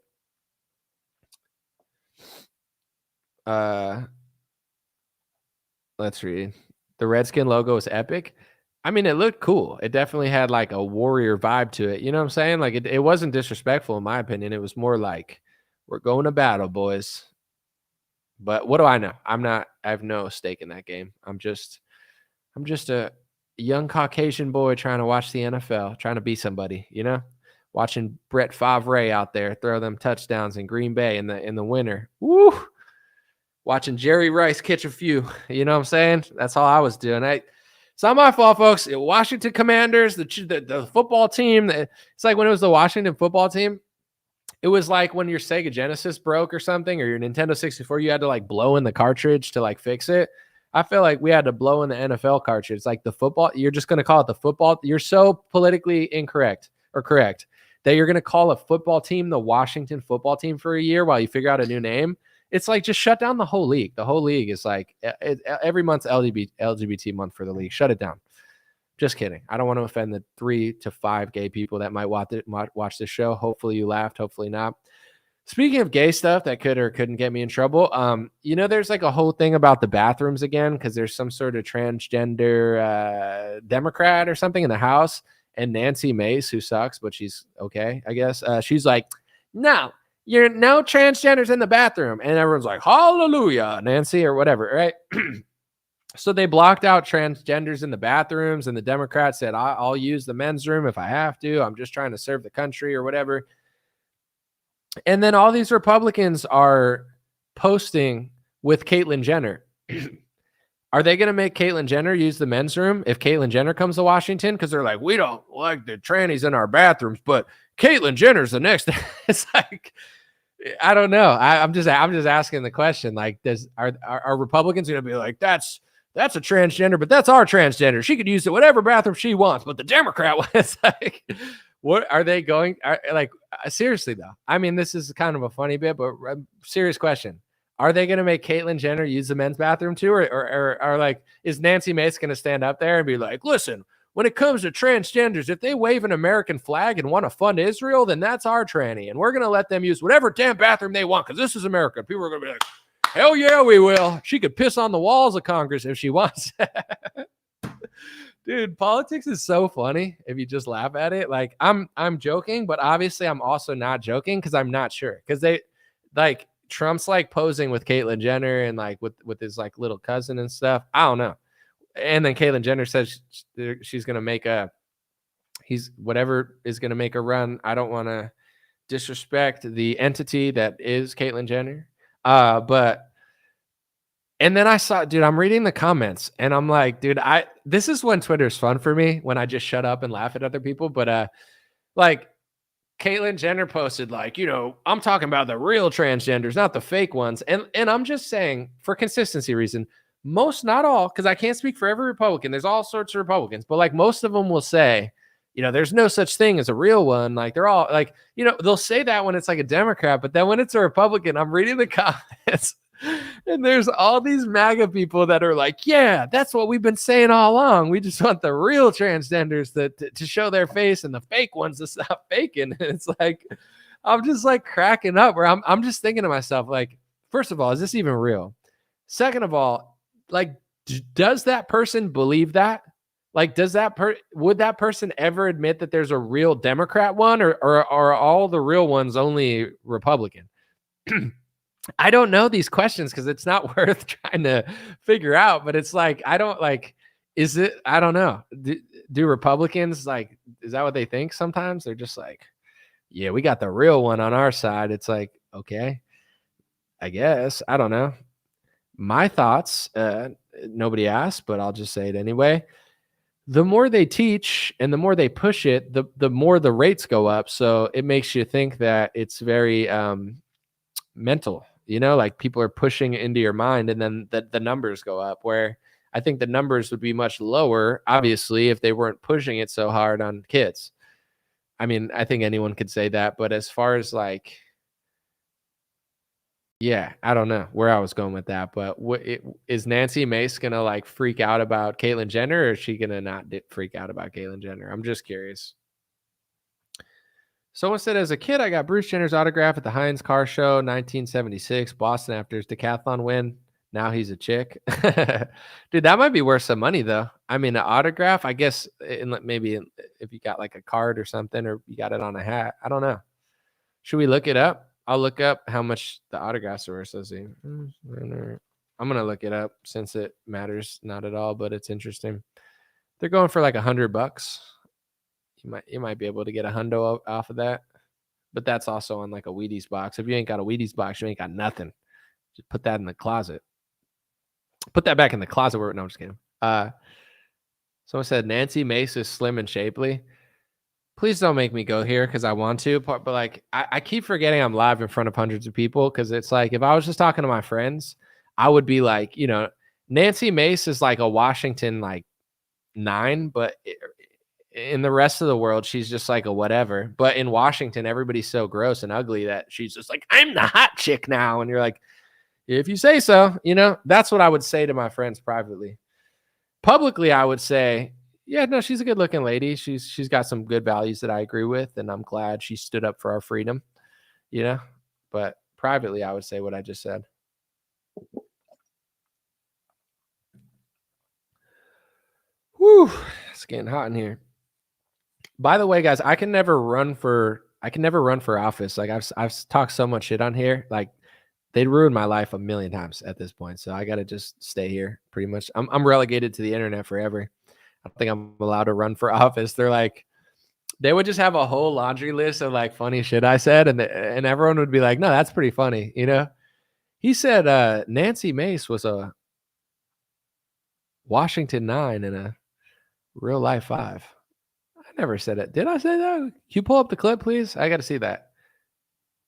Let's read. The Redskin logo is epic. I mean, it looked cool. It definitely had like a warrior vibe to it. You know what I'm saying? Like it wasn't disrespectful in my opinion. It was more like, we're going to battle, boys. But what do I know? I have no stake in that game. I'm just a young Caucasian boy trying to watch the NFL, trying to be somebody, watching Brett Favre out there throw them touchdowns in Green Bay in the winter. Woo! Watching Jerry Rice catch a few. You know what I'm saying? That's all I was doing. It's not my fault, folks. Washington Commanders, the football team. It's like when it was the Washington football team. It was like when your Sega Genesis broke or something, or your Nintendo 64, you had to like blow in the cartridge to like fix it. I feel like we had to blow in the NFL cartridge. It's like the football. You're just going to call it the football. You're so politically incorrect or correct that you're going to call a football team the Washington football team for a year while you figure out a new name. It's like, just shut down the whole league. The whole league is like every month's LGBT month for the league. Shut it down. Just kidding. I don't want to offend the 3 to 5 gay people that might watch this show. Hopefully you laughed. Hopefully not. Speaking of gay stuff that could or couldn't get me in trouble, there's like a whole thing about the bathrooms again, because there's some sort of transgender Democrat or something in the House, and Nancy Mace, who sucks, but she's okay, I guess. She's like, no, you're no transgenders in the bathroom. And everyone's like, hallelujah, Nancy, or whatever, right? So they blocked out transgenders in the bathrooms, and the Democrats said, I'll use the men's room if I have to. I'm just trying to serve the country or whatever. And then all these Republicans are posting with Caitlyn Jenner. Are they going to make Caitlyn Jenner use the men's room if Caitlyn Jenner comes to Washington? Because they're like, we don't like the trannies in our bathrooms, but Caitlyn Jenner's the next. It's like, I don't know. I'm just asking the question. Like, are Republicans going to be like, that's a transgender, but that's our transgender. She could use it whatever bathroom she wants. But the Democrat was like, what are they going? Seriously though. I mean, this is kind of a funny bit, but serious question. Are they going to make Caitlyn Jenner use the men's bathroom too? Or like, is Nancy Mace going to stand up there and be like, listen, when it comes to transgenders, if they wave an American flag and want to fund Israel, then that's our tranny. And we're going to let them use whatever damn bathroom they want because this is America. People are going to be like, hell yeah, we will. She could piss on the walls of Congress if she wants. Dude, politics is so funny if you just laugh at it. Like, I'm joking, but obviously I'm also not joking because I'm not sure. Because they, like, Trump's like posing with Caitlyn Jenner and like with his like little cousin and stuff. I don't know. And then Caitlyn Jenner says she's going to make whatever is going to make a run. I don't want to disrespect the entity that is Caitlyn Jenner. And then I saw, dude, I'm reading the comments and I'm like, dude, this is when Twitter's fun for me, when I just shut up and laugh at other people. But like, Caitlyn Jenner posted like, I'm talking about the real transgenders, not the fake ones. And I'm just saying, for consistency reason, most, not all, because I can't speak for every Republican. There's all sorts of Republicans, but like most of them will say, there's no such thing as a real one. Like they're all like, they'll say that when it's like a Democrat, but then when it's a Republican, I'm reading the comments and there's all these MAGA people that are like, yeah, that's what we've been saying all along. We just want the real transgenders to show their face and the fake ones to stop faking. And it's like, I'm just like cracking up where I'm just thinking to myself, like, first of all, is this even real? Second of all, like, does that person believe that? Like, would that person ever admit that there's a real Democrat one or are all the real ones only Republican? I don't know these questions because it's not worth trying to figure out, but it's like, I don't know. Do Republicans like, is that what they think sometimes? They're just like, yeah, we got the real one on our side. It's like, okay, I guess, I don't know. My thoughts, nobody asked, but I'll just say it anyway. The more they teach and the more they push it, the more the rates go up. So it makes you think that it's very mental, like people are pushing into your mind and then the numbers go up, where I think the numbers would be much lower, obviously, if they weren't pushing it so hard on kids. I mean, I think anyone could say that, but as far as like, yeah, I don't know where I was going with that, but is Nancy Mace going to like freak out about Caitlyn Jenner, or is she going to not freak out about Caitlyn Jenner? I'm just curious. Someone said, as a kid, I got Bruce Jenner's autograph at the Heinz Car Show, 1976, Boston after his decathlon win. Now he's a chick. Dude, that might be worth some money, though. I mean, an autograph, I guess, maybe if you got like a card or something, or you got it on a hat. I don't know. Should we look it up? I'll look up how much the autographs are worth. Let's see. I'm going to look it up since it matters not at all, but it's interesting. They're going for like $100. You might be able to get a hundo off of that, but that's also on like a Wheaties box. If you ain't got a Wheaties box, you ain't got nothing. Just put that in the closet. Put that back in the closet. No, I'm just kidding. Someone said Nancy Mace is slim and shapely. Please don't make me go here because I want to, but like I keep forgetting I'm live in front of hundreds of people, because it's like if I was just talking to my friends, I would be like, Nancy Mace is like a Washington like 9, but in the rest of the world, she's just like a whatever. But in Washington, everybody's so gross and ugly that she's just like, I'm the hot chick now. And you're like, if you say so, that's what I would say to my friends privately. Publicly, I would say, yeah, no, she's a good looking lady. She's got some good values that I agree with. And I'm glad she stood up for our freedom, but privately, I would say what I just said. Whew, it's getting hot in here. By the way, guys, I can never run for office. Like I've talked so much shit on here. Like they'd ruined my life a million times at this point. So I got to just stay here pretty much. I'm relegated to the internet forever. I don't think I'm allowed to run for office. They're like, they would just have a whole laundry list of like funny shit I said. And everyone would be like, no, that's pretty funny. He said, Nancy Mace was a Washington 9 and a real life 5. I never said it. Did I say that? Can you pull up the clip, please? I got to see that.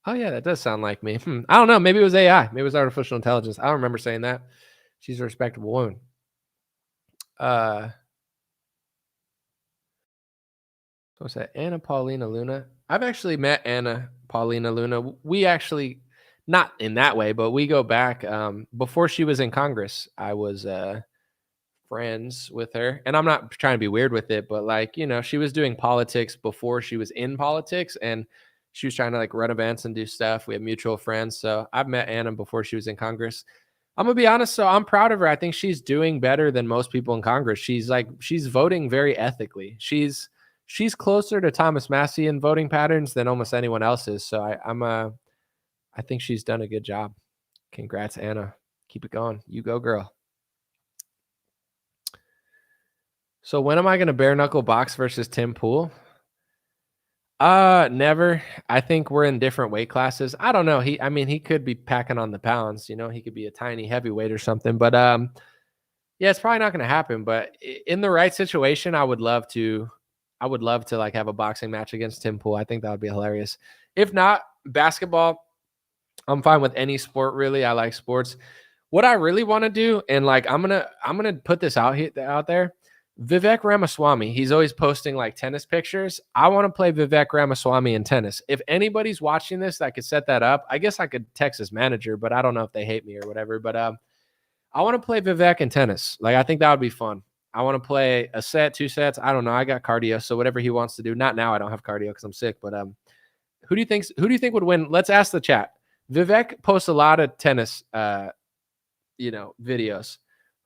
Oh, yeah, that does sound like me. I don't know. Maybe it was AI. Maybe it was artificial intelligence. I don't remember saying that. She's a respectable woman. What's that? Anna Paulina Luna. I've actually met Anna Paulina Luna. We actually, not in that way, but we go back. Before she was in Congress, I was friends with her. And I'm not trying to be weird with it, but like, she was doing politics before she was in politics. And she was trying to like run events and do stuff. We have mutual friends. So I've met Anna before she was in Congress. I'm gonna be honest, so I'm proud of her. I think she's doing better than most people in Congress. She's voting very ethically. She's closer to Thomas Massey in voting patterns than almost anyone else is. So I think she's done a good job. Congrats, Anna. Keep it going. You go, girl. So when am I gonna bare knuckle box versus Tim Pool? Never. I think we're in different weight classes. I don't know. He could be packing on the pounds, he could be a tiny heavyweight or something, but yeah, it's probably not going to happen, but in the right situation, I would love to like have a boxing match against Tim Pool. I think that would be hilarious. If not, basketball, I'm fine with any sport really. I like sports. What I really want to do, and like I'm going to put this out there. Vivek Ramaswamy, he's always posting like tennis pictures. I want to play Vivek Ramaswamy in tennis. If anybody's watching this that could set that up, I guess I could text his manager, but I don't know if they hate me or whatever. But I want to play Vivek in tennis. Like, I think that would be fun. I want to play a set, 2 sets. I don't know. I got cardio, so whatever he wants to do. Not now. I don't have cardio because I'm sick. But who do you think would win? Let's ask the chat. Vivek posts a lot of tennis, videos.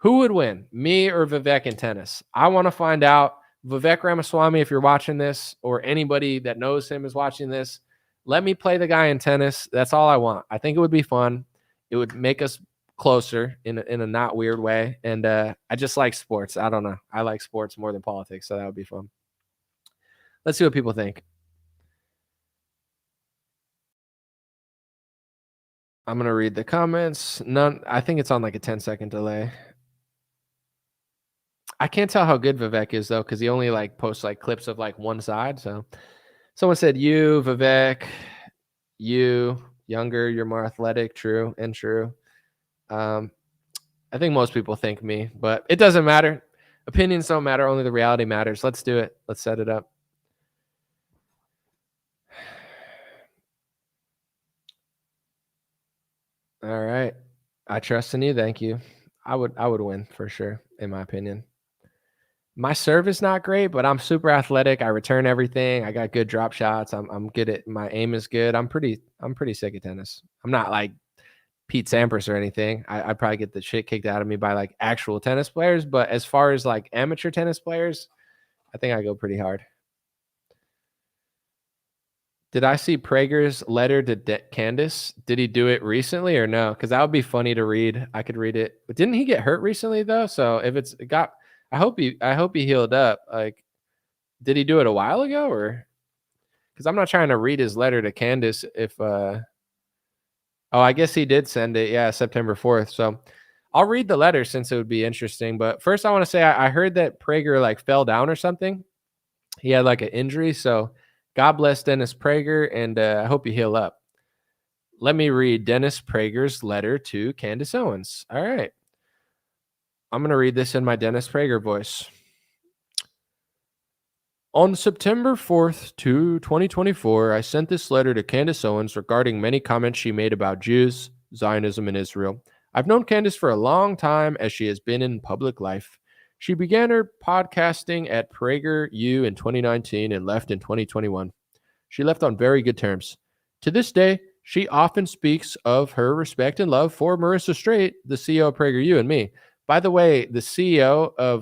Who would win, me or Vivek in tennis? I want to find out. Vivek Ramaswamy, if you're watching this, or anybody that knows him is watching this, let me play the guy in tennis. That's all I want. I think it would be fun. It would make us closer in a not weird way. And I just like sports. I don't know. I like sports more than politics, so that would be fun. Let's see what people think. I'm going to read the comments. I think it's on like a 10-second delay. I can't tell how good Vivek is though, because he only like posts like clips of like one side. So someone said you, Vivek, you younger, you're more athletic. True and true. I think most people think me, but it doesn't matter. Opinions don't matter. Only the reality matters. Let's do it. Let's set it up. All right. I trust in you. Thank you. I would win for sure, in my opinion. My serve is not great, but I'm super athletic. I return everything. I got good drop shots. I'm good at, my aim is good. I'm pretty sick at tennis. I'm not like Pete Sampras or anything. I'd probably get the shit kicked out of me by like actual tennis players. But as far as like amateur tennis players, I think I go pretty hard. Did I see Prager's letter to Candace? Did he do it recently or no? Because that would be funny to read. I could read it. But didn't he get hurt recently though? So if it got, I hope he healed up. Like, did he do it a while ago or? Because I'm not trying to read his letter to Candace if oh, I guess he did send it. Yeah, September 4th. So I'll read the letter since it would be interesting. But first I want to say I heard that Prager like fell down or something. He had like an injury. So God bless Dennis Prager, and I hope you heal up. Let me read Dennis Prager's letter to Candace Owens. All right. I'm going to read this in my Dennis Prager voice. On September 4th, 2024, I sent this letter to Candace Owens regarding many comments she made about Jews, Zionism, and Israel. I've known Candace for a long time as she has been in public life. She began her podcasting at PragerU in 2019 and left in 2021. She left on very good terms. To this day, she often speaks of her respect and love for Marissa Straight, the CEO of PragerU, and me. By the way, the CEO of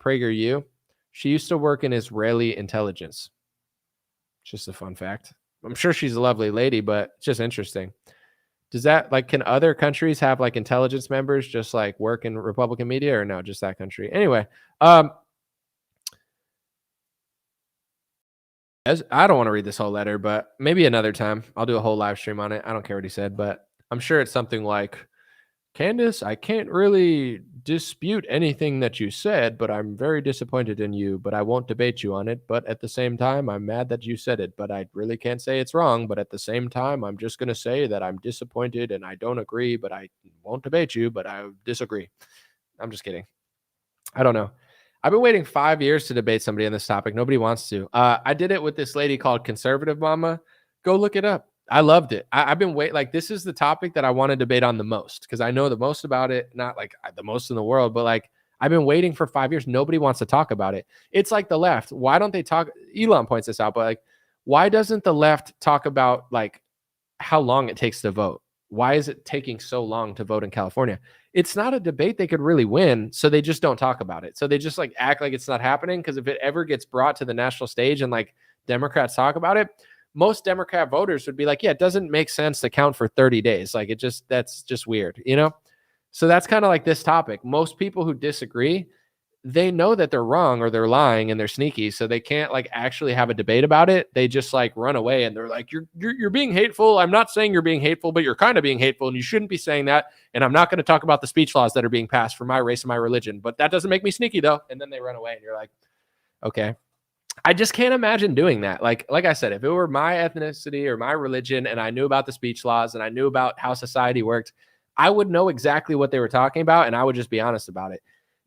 PragerU, she used to work in Israeli intelligence. Just a fun fact. I'm sure she's a lovely lady, but it's just interesting. Does that, like, can other countries have like intelligence members just like work in Republican media, or no, just that country? Anyway, as I don't want to read this whole letter, but maybe another time I'll do a whole live stream on it. I don't care what he said, but I'm sure it's something like, Candace, I can't really dispute anything that you said, but I'm very disappointed in you, but I won't debate you on it. But at the same time, I'm mad that you said it, but I really can't say it's wrong. But at the same time, I'm just going to say that I'm disappointed and I don't agree, but I won't debate you, but I disagree. I'm just kidding. I don't know. I've been waiting 5 years to debate somebody on this topic. Nobody wants to. I did it with this lady called Conservative Mama. Go look it up. I loved it. I've been waiting. Like, this is the topic that I want to debate on the most because I know the most about it. Not like the most in the world, but like I've been waiting for 5 years. Nobody wants to talk about it. It's like the left. Why don't they talk? Elon points this out, but like, why doesn't the left talk about like how long it takes to vote? Why is it taking so long to vote in California? It's not a debate they could really win, so they just don't talk about it. So they just like act like it's not happening because if it ever gets brought to the national stage and like Democrats talk about it, most Democrat voters would be like, yeah, it doesn't make sense to count for 30 days. Like that's just weird, you know? So that's kind of like this topic. Most people who disagree, they know that they're wrong or they're lying and they're sneaky, so they can't like actually have a debate about it. They just like run away and they're like, you're being hateful. I'm not saying you're being hateful, but you're kind of being hateful and you shouldn't be saying that. And I'm not going to talk about the speech laws that are being passed for my race and my religion, but that doesn't make me sneaky though. And then they run away and you're like, okay. I just can't imagine doing that. Like I said, if it were my ethnicity or my religion and I knew about the speech laws and I knew about how society worked, I would know exactly what they were talking about and I would just be honest about it.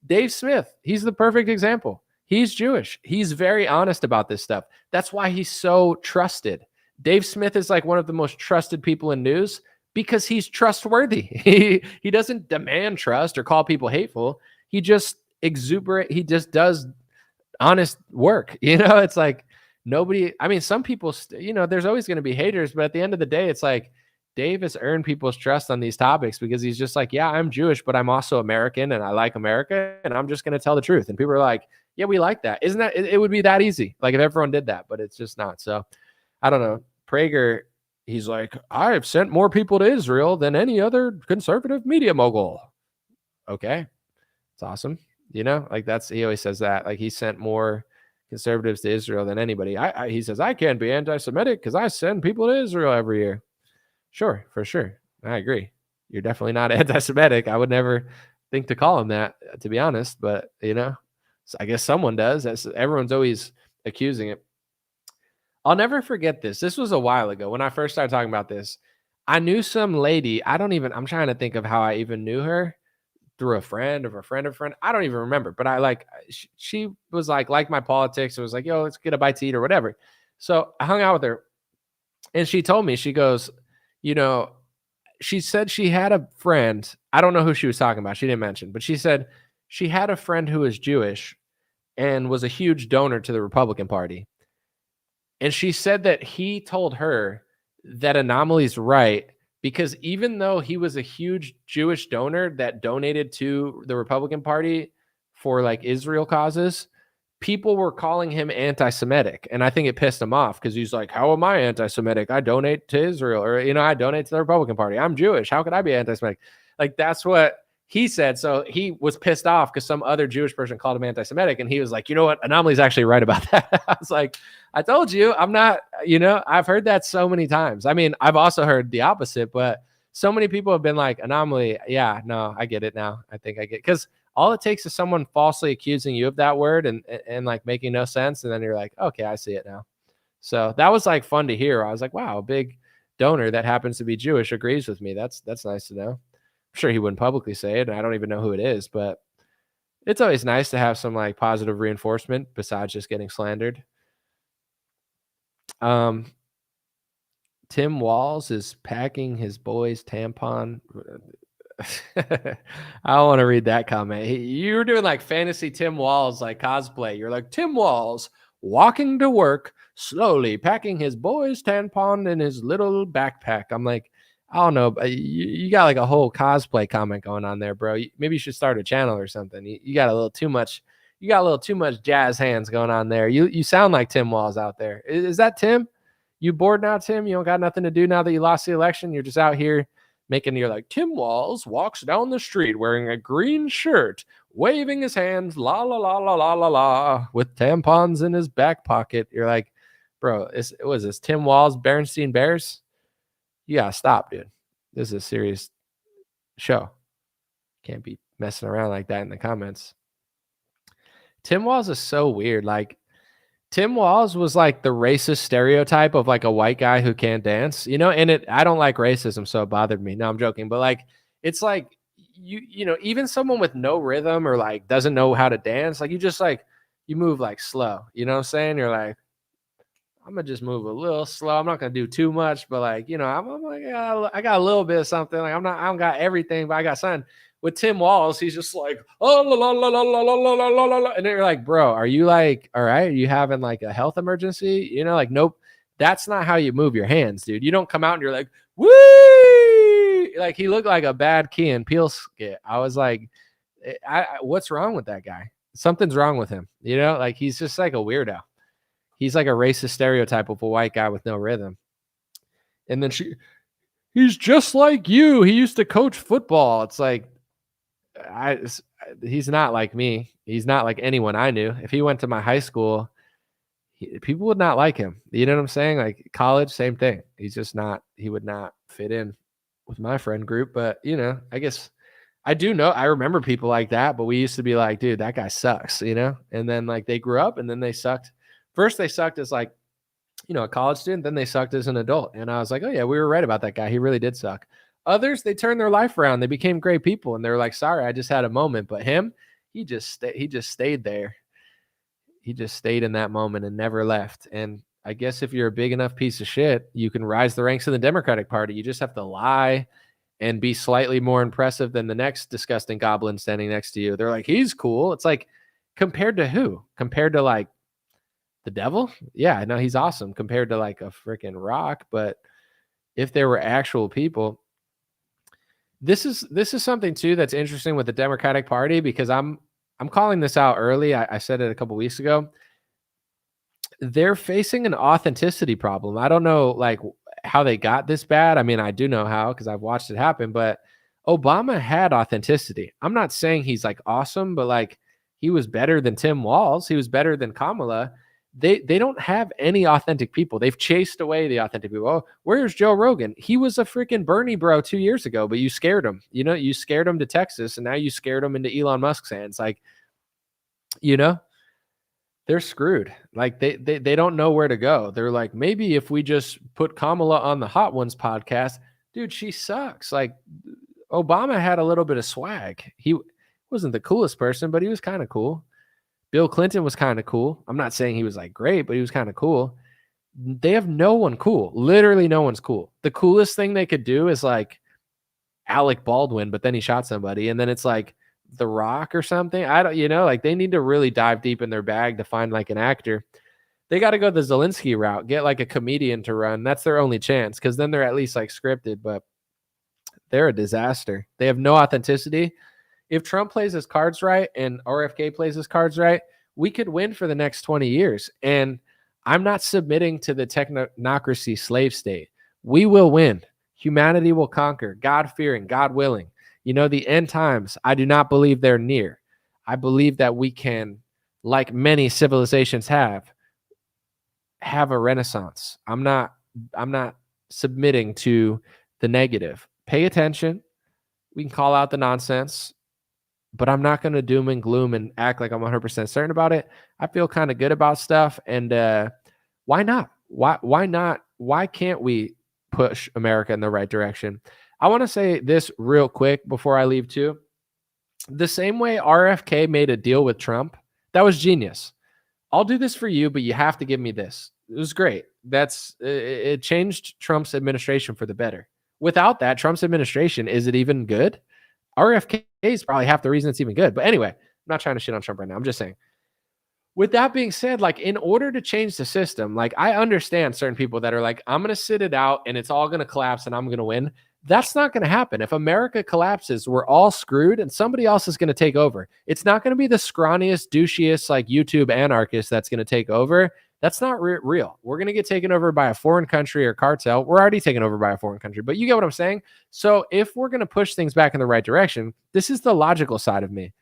Dave Smith, he's the perfect example. He's Jewish. He's very honest about this stuff. That's why he's so trusted. Dave Smith is like one of the most trusted people in news because he's trustworthy. He doesn't demand trust or call people hateful. He just exuberate. He just does honest work. You know, it's like nobody, I mean, some people, there's always going to be haters, but at the end of the day, it's like Dave has earned people's trust on these topics because he's just like, yeah, I'm Jewish, but I'm also American and I like America and I'm just going to tell the truth. And people are like, yeah, we like that. Isn't that, it would be that easy. Like if everyone did that, but it's just not. So I don't know. Prager, he's like, I've sent more people to Israel than any other conservative media mogul. Okay. It's awesome. You know, like he always says that, like he sent more conservatives to Israel than anybody. He says, I can't be anti-Semitic because I send people to Israel every year. Sure, for sure. I agree. You're definitely not anti-Semitic. I would never think to call him that, to be honest. But, so I guess someone does. Everyone's always accusing it. I'll never forget this. This was a while ago when I first started talking about this. I knew some lady. I'm trying to think of how I even knew her. Through a friend of a friend of a friend. I don't even remember, but she was like my politics. It was like, yo, let's get a bite to eat or whatever. So I hung out with her and she told me, she goes, she said she had a friend. I don't know who she was talking about. She didn't mention, but she said she had a friend who was Jewish and was a huge donor to the Republican Party. And she said that he told her that Anomaly's right because even though he was a huge Jewish donor that donated to the Republican Party for like Israel causes, people were calling him anti-Semitic. And I think it pissed him off because he's like, how am I anti-Semitic? I donate to Israel, or, I donate to the Republican Party. I'm Jewish. How could I be anti-Semitic? Like, that's what he said. So he was pissed off because some other Jewish person called him anti-Semitic. And he was like, you know what? Anomaly's actually right about that. I was like, I told you, I'm not, I've heard that so many times. I mean, I've also heard the opposite, but so many people have been like, Anomaly, yeah, no, I get it now. I think I get it. Because all it takes is someone falsely accusing you of that word and like making no sense. And then you're like, okay, I see it now. So that was like fun to hear. I was like, wow, a big donor that happens to be Jewish agrees with me. That's nice to know. I'm sure he wouldn't publicly say it, and I don't even know who it is, but it's always nice to have some like positive reinforcement besides just getting slandered. Tim Walls is packing his boy's tampon. I don't want to read that comment. You were doing like fantasy Tim Walls, like cosplay. You're like, Tim Walls walking to work, slowly packing his boy's tampon in his little backpack. I'm like, I don't know. You got like a whole cosplay comment going on there, bro. Maybe you should start a channel or something. You got a little too much. You got a little too much jazz hands going on there. You sound like Tim Walls out there. Is that Tim? You bored now, Tim? You don't got nothing to do now that you lost the election? You're just out here you're like, Tim Walls walks down the street wearing a green shirt, waving his hands, la, la, la, la, la, la, la, with tampons in his back pocket. You're like, bro, was this Tim Walls, Berenstain Bears? You gotta stop, dude. This is a serious show. Can't be messing around like that in the comments. Tim Walz is so weird. Like, Tim Walz was like the racist stereotype of like a white guy who can't dance, you know, and I don't like racism, so it bothered me. No, I'm joking. But like, it's like you know, even someone with no rhythm or like doesn't know how to dance, like you just like, you move like slow, you know what I'm saying? You're like, I'm gonna just move a little slow. I'm not gonna do too much, but like, you know, I'm like, yeah, I got a little bit of something. Like I don't got everything, but I got something. With Tim Walz, he's just like, oh, la, la, la, la, la, la, la, la, la, la. And then you're like, bro, are you like, all right, are you having like a health emergency? You know, like, nope, that's not how you move your hands, dude. You don't come out and you're like, woo! Like, he looked like a bad Key and Peele skit. I was like, what's wrong with that guy? Something's wrong with him. You know, like, he's just like a weirdo. He's like a racist stereotype of a white guy with no rhythm. And then he's just like you. He used to coach football. It's like, he's not like me. He's not like anyone I knew. If he went to my high school, people would not like him. You know what I'm saying? Like college, same thing. He's just not, he would not fit in with my friend group. But, you know, I guess I do know, I remember people like that, but we used to be like, dude, that guy sucks, you know? And then like they grew up and then they sucked. First, they sucked as like, you know, a college student. Then they sucked as an adult. And I was like, oh yeah, we were right about that guy. He really did suck. Others, they turned their life around. They became great people, and they're like, "Sorry, I just had a moment." But him, he just stayed there. He just stayed in that moment and never left. And I guess if you're a big enough piece of shit, you can rise the ranks of the Democratic Party. You just have to lie and be slightly more impressive than the next disgusting goblin standing next to you. They're like, "He's cool." It's like, compared to who? Compared to like the devil? Yeah, I know he's awesome compared to like a freaking rock. But if there were actual people. This is something too that's interesting with the Democratic Party, because I'm calling this out early. I said it a couple weeks ago. They're facing an authenticity problem. I don't know like how they got this bad. I mean, I do know how because I've watched it happen, but Obama had authenticity. I'm not saying he's like awesome, but like he was better than Tim Walz. He was better than Kamala. They don't have any authentic people. They've chased away the authentic people. Oh, where's Joe Rogan? He was a freaking Bernie bro 2 years ago, but you scared him. You know, you scared him to Texas, and now you scared him into Elon Musk's hands. Like, you know, they're screwed. Like they don't know where to go. They're like, maybe if we just put Kamala on the Hot Ones podcast, dude, she sucks. Like Obama had a little bit of swag. He wasn't the coolest person, but he was kind of cool. Bill Clinton was kind of cool. I'm not saying he was like great, but he was kind of cool. They have no one cool. Literally no one's cool. The coolest thing they could do is like Alec Baldwin, but then he shot somebody. And then it's like The Rock or something. I don't, you know, like they need to really dive deep in their bag to find like an actor. They got to go the Zelensky route, get like a comedian to run. That's their only chance, because then they're at least like scripted, but they're a disaster. They have no authenticity. If Trump plays his cards right and RFK plays his cards right, we could win for the next 20 years. And I'm not submitting to the technocracy slave state. We will win. Humanity will conquer. God-fearing, God willing. You know, the end times, I do not believe they're near. I believe that we can, like many civilizations have a renaissance. I'm not submitting to the negative. Pay attention. We can call out the nonsense, but I'm not going to doom and gloom and act like I'm 100% certain about it. I feel kind of good about stuff. And why not? Why not? Why can't we push America in the right direction? I want to say this real quick before I leave too. The same way RFK made a deal with Trump, that was genius. I'll do this for you, but you have to give me this. It was great. It changed Trump's administration for the better. Without that, Trump's administration, is it even good? RFK is probably half the reason it's even good. But anyway, I'm not trying to shit on Trump right now. I'm just saying. With that being said, like in order to change the system, like I understand certain people that are like, I'm going to sit it out and it's all going to collapse and I'm going to win. That's not going to happen. If America collapses, we're all screwed and somebody else is going to take over. It's not going to be the scrawniest, douchiest, like YouTube anarchist that's going to take over. That's not real. We're going to get taken over by a foreign country or cartel. We're already taken over by a foreign country, but you get what I'm saying? So if we're going to push things back in the right direction, this is the logical side of me.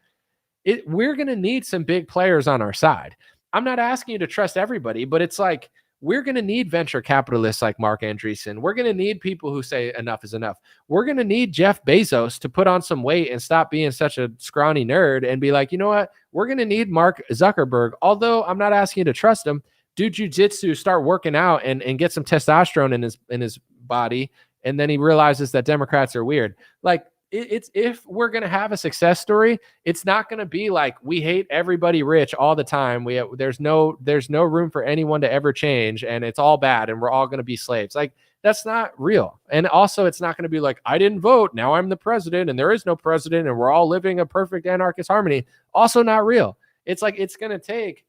We're going to need some big players on our side. I'm not asking you to trust everybody, but it's like we're going to need venture capitalists like Mark Andreessen. We're going to need people who say enough is enough. We're going to need Jeff Bezos to put on some weight and stop being such a scrawny nerd and be like, you know what? We're going to need Mark Zuckerberg. Although I'm not asking you to trust him, do jujitsu, start working out and get some testosterone in his body. And then he realizes that Democrats are weird. Like, it's if we're going to have a success story, it's not going to be like we hate everybody rich all the time. There's no room for anyone to ever change, and it's all bad and we're all going to be slaves. Like, that's not real. And also, it's not going to be like, I didn't vote, now I'm the president and there is no president and we're all living a perfect anarchist harmony. Also not real. It's like, it's going to take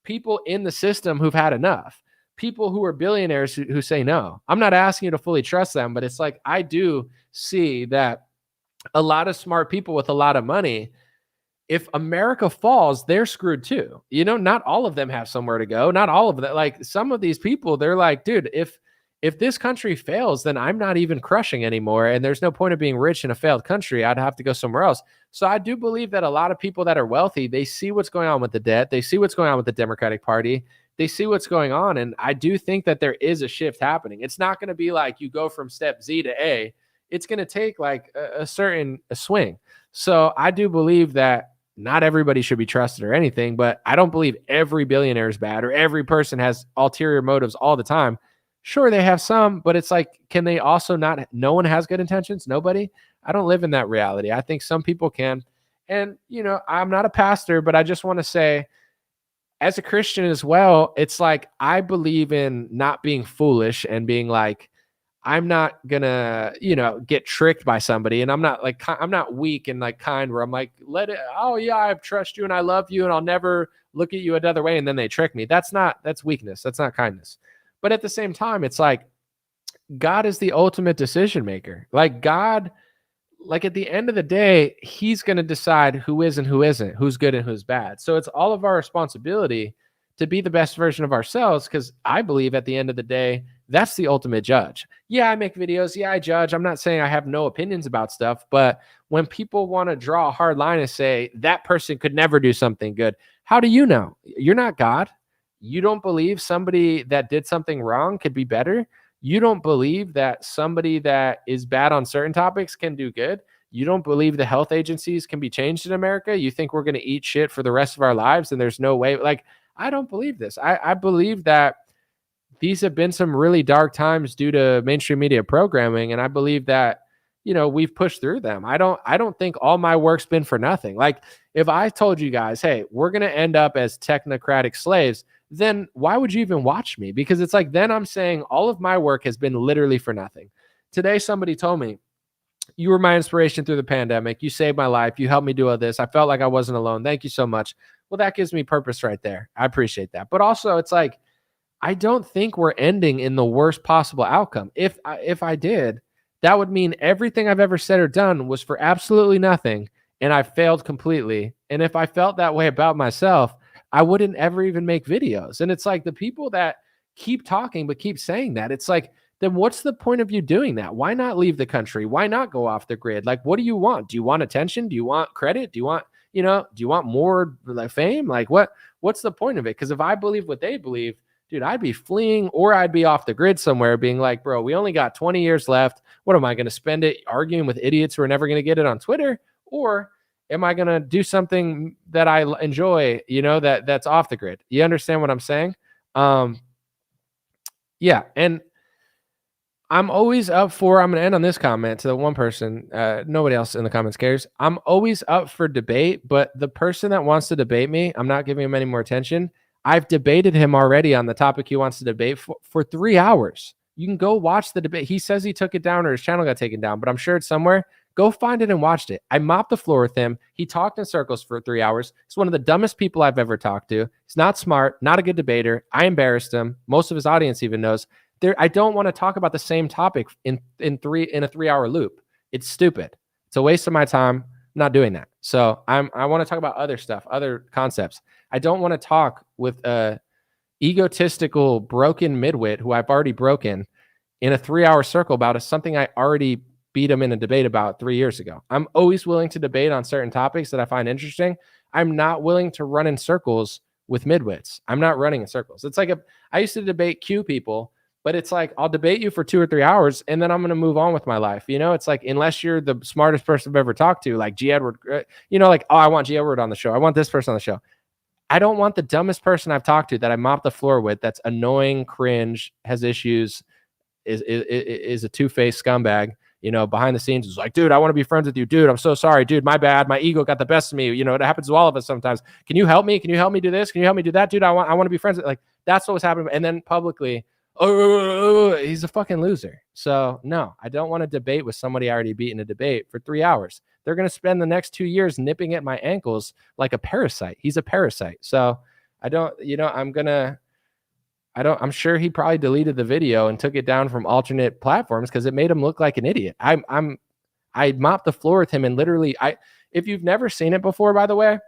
people in the system who've had enough, people who are billionaires who say no. I'm not asking you to fully trust them, but it's like, I do see that a lot of smart people with a lot of money, if America falls, they're screwed too. You know, not all of them have somewhere to go. Not all of them. Like, some of these people, they're like, dude, if this country fails, then I'm not even crushing anymore. And there's no point of being rich in a failed country. I'd have to go somewhere else. So I do believe that a lot of people that are wealthy, they see what's going on with the debt. They see what's going on with the Democratic Party. They see what's going on. And I do think that there is a shift happening. It's not going to be like you go from step Z to A. It's going to take like a swing. So I do believe that not everybody should be trusted or anything, but I don't believe every billionaire is bad or every person has ulterior motives all the time. Sure, they have some, but it's like, can they also not? No one has good intentions. Nobody. I don't live in that reality. I think some people can. And, you know, I'm not a pastor, but I just want to say, as a Christian as well, it's like, I believe in not being foolish and being like, I'm not gonna, you know, get tricked by somebody. And I'm not weak and like kind where I'm like, oh yeah, I trust you and I love you and I'll never look at you another way. And then they trick me. That's weakness. That's not kindness. But at the same time, it's like, God is the ultimate decision maker. Like, God, like, at the end of the day, he's going to decide who is and who isn't, who's good and who's bad. So it's all of our responsibility to be the best version of ourselves, because I believe at the end of the day, that's the ultimate judge. Yeah, I make videos. Yeah, I judge. I'm not saying I have no opinions about stuff, but when people want to draw a hard line and say that person could never do something good, how do you know? You're not God. You don't believe somebody that did something wrong could be better. You don't believe that somebody that is bad on certain topics can do good. You don't believe the health agencies can be changed in America. You think we're going to eat shit for the rest of our lives and there's no way. Like, I don't believe this. I believe that these have been some really dark times due to mainstream media programming. And I believe that, you know, we've pushed through them. I don't think all my work's been for nothing. Like, if I told you guys, hey, we're going to end up as technocratic slaves, then why would you even watch me? Because it's like, then I'm saying all of my work has been literally for nothing. Today, somebody told me, you were my inspiration through the pandemic. You saved my life. You helped me do all this. I felt like I wasn't alone. Thank you so much. Well, that gives me purpose right there. I appreciate that. But also, it's like, I don't think we're ending in the worst possible outcome. If I did, that would mean everything I've ever said or done was for absolutely nothing, and I failed completely. And if I felt that way about myself, I wouldn't ever even make videos. And it's like, the people that keep talking but keep saying that, it's like, then what's the point of you doing that? Why not leave the country? Why not go off the grid? Like, what do you want? Do you want attention? Do you want credit? Do you want more like fame? Like, what's the point of it? Because if I believe what they believe, dude, I'd be fleeing, or I'd be off the grid somewhere being like, bro, we only got 20 years left. What am I going to spend it arguing with idiots who are never going to get it on Twitter? Or am I going to do something that I enjoy, you know, that's off the grid? You understand what I'm saying? Yeah. And I'm always up for, I'm going to end on this comment to the one person, nobody else in the comments cares. I'm always up for debate, but the person that wants to debate me, I'm not giving him any more attention. I've debated him already on the topic he wants to debate for 3 hours. You can go watch the debate. He says he took it down or his channel got taken down, but I'm sure it's somewhere. Go find it and watch it. I mopped the floor with him. He talked in circles for 3 hours. He's one of the dumbest people I've ever talked to. He's not smart, not a good debater. I embarrassed him. Most of his audience even knows. I don't want to talk about the same topic in a 3-hour loop. It's stupid. It's a waste of my time. I'm not doing that. So I want to talk about other stuff, other concepts. I don't want to talk with a egotistical, broken midwit who I've already broken in a 3-hour circle about something I already beat him in a debate about 3 years ago. I'm always willing to debate on certain topics that I find interesting. I'm not willing to run in circles with midwits. I'm not running in circles. It's like I used to debate Q people, but it's like I'll debate you for 2 or 3 hours and then I'm going to move on with my life. You know, it's like unless you're the smartest person I've ever talked to, like G. Edward, you know, like, oh, I want G. Edward on the show. I want this person on the show. I don't want the dumbest person I've talked to that I mop the floor with that's annoying, cringe, has issues, is a two-faced scumbag. You know, behind the scenes is like, dude, I want to be friends with you. Dude, I'm so sorry. Dude, my bad. My ego got the best of me. You know, it happens to all of us sometimes. Can you help me? Can you help me do this? Can you help me do that? Dude, I want to be friends with, like, that's what was happening. And then publicly, oh, he's a fucking loser. So no, I don't want to debate with somebody I already beat in a debate for 3 hours. They're going to spend the next 2 years nipping at my ankles like a parasite. He's a parasite. So I don't, you know, I'm sure he probably deleted the video and took it down from alternate platforms because it made him look like an idiot. I mopped the floor with him and literally, if you've never seen it before, by the way,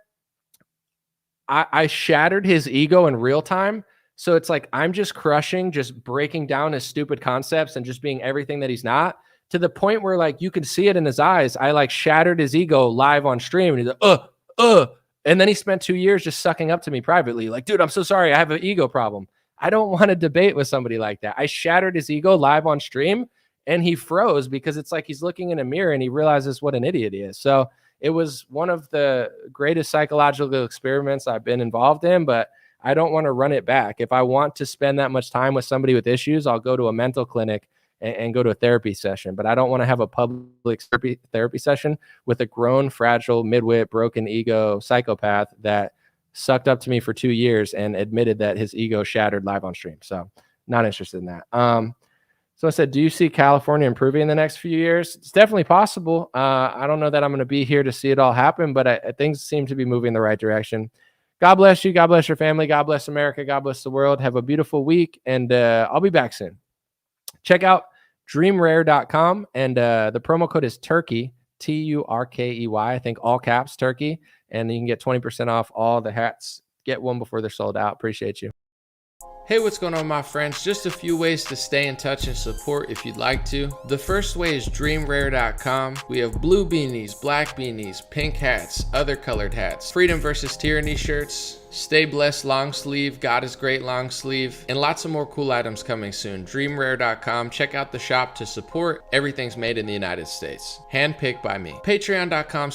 I shattered his ego in real time. So it's like, I'm just crushing, just breaking down his stupid concepts and just being everything that he's not, to the point where like, you can see it in his eyes. I like shattered his ego live on stream and he's like, and then he spent 2 years just sucking up to me privately. Like, dude, I'm so sorry. I have an ego problem. I don't want to debate with somebody like that. I shattered his ego live on stream and he froze because it's like he's looking in a mirror and he realizes what an idiot he is. So it was one of the greatest psychological experiments I've been involved in, but I don't want to run it back. If I want to spend that much time with somebody with issues, I'll go to a mental clinic and go to a therapy session. But I don't want to have a public therapy session with a grown, fragile, midwit, broken ego psychopath that sucked up to me for 2 years and admitted that his ego shattered live on stream. So not interested in that. So I said, do you see California improving in the next few years? It's definitely possible. I don't know that I'm going to be here to see it all happen, but things seem to be moving in the right direction. God bless you. God bless your family. God bless America. God bless the world. Have a beautiful week. And I'll be back soon. Check out dreamrare.com. And the promo code is Turkey, Turkey. I think all caps, Turkey. And you can get 20% off all the hats. Get one before they're sold out. Appreciate you. Hey, what's going on, my friends? Just a few ways to stay in touch and support if you'd like to. The first way is dreamrare.com. We have blue beanies, black beanies, pink hats, other colored hats, freedom versus tyranny shirts, stay blessed long sleeve, God is great long sleeve, and lots of more cool items coming soon. Dreamrare.com. Check out the shop to support. Everything's made in the United States. Handpicked by me. Patreon.com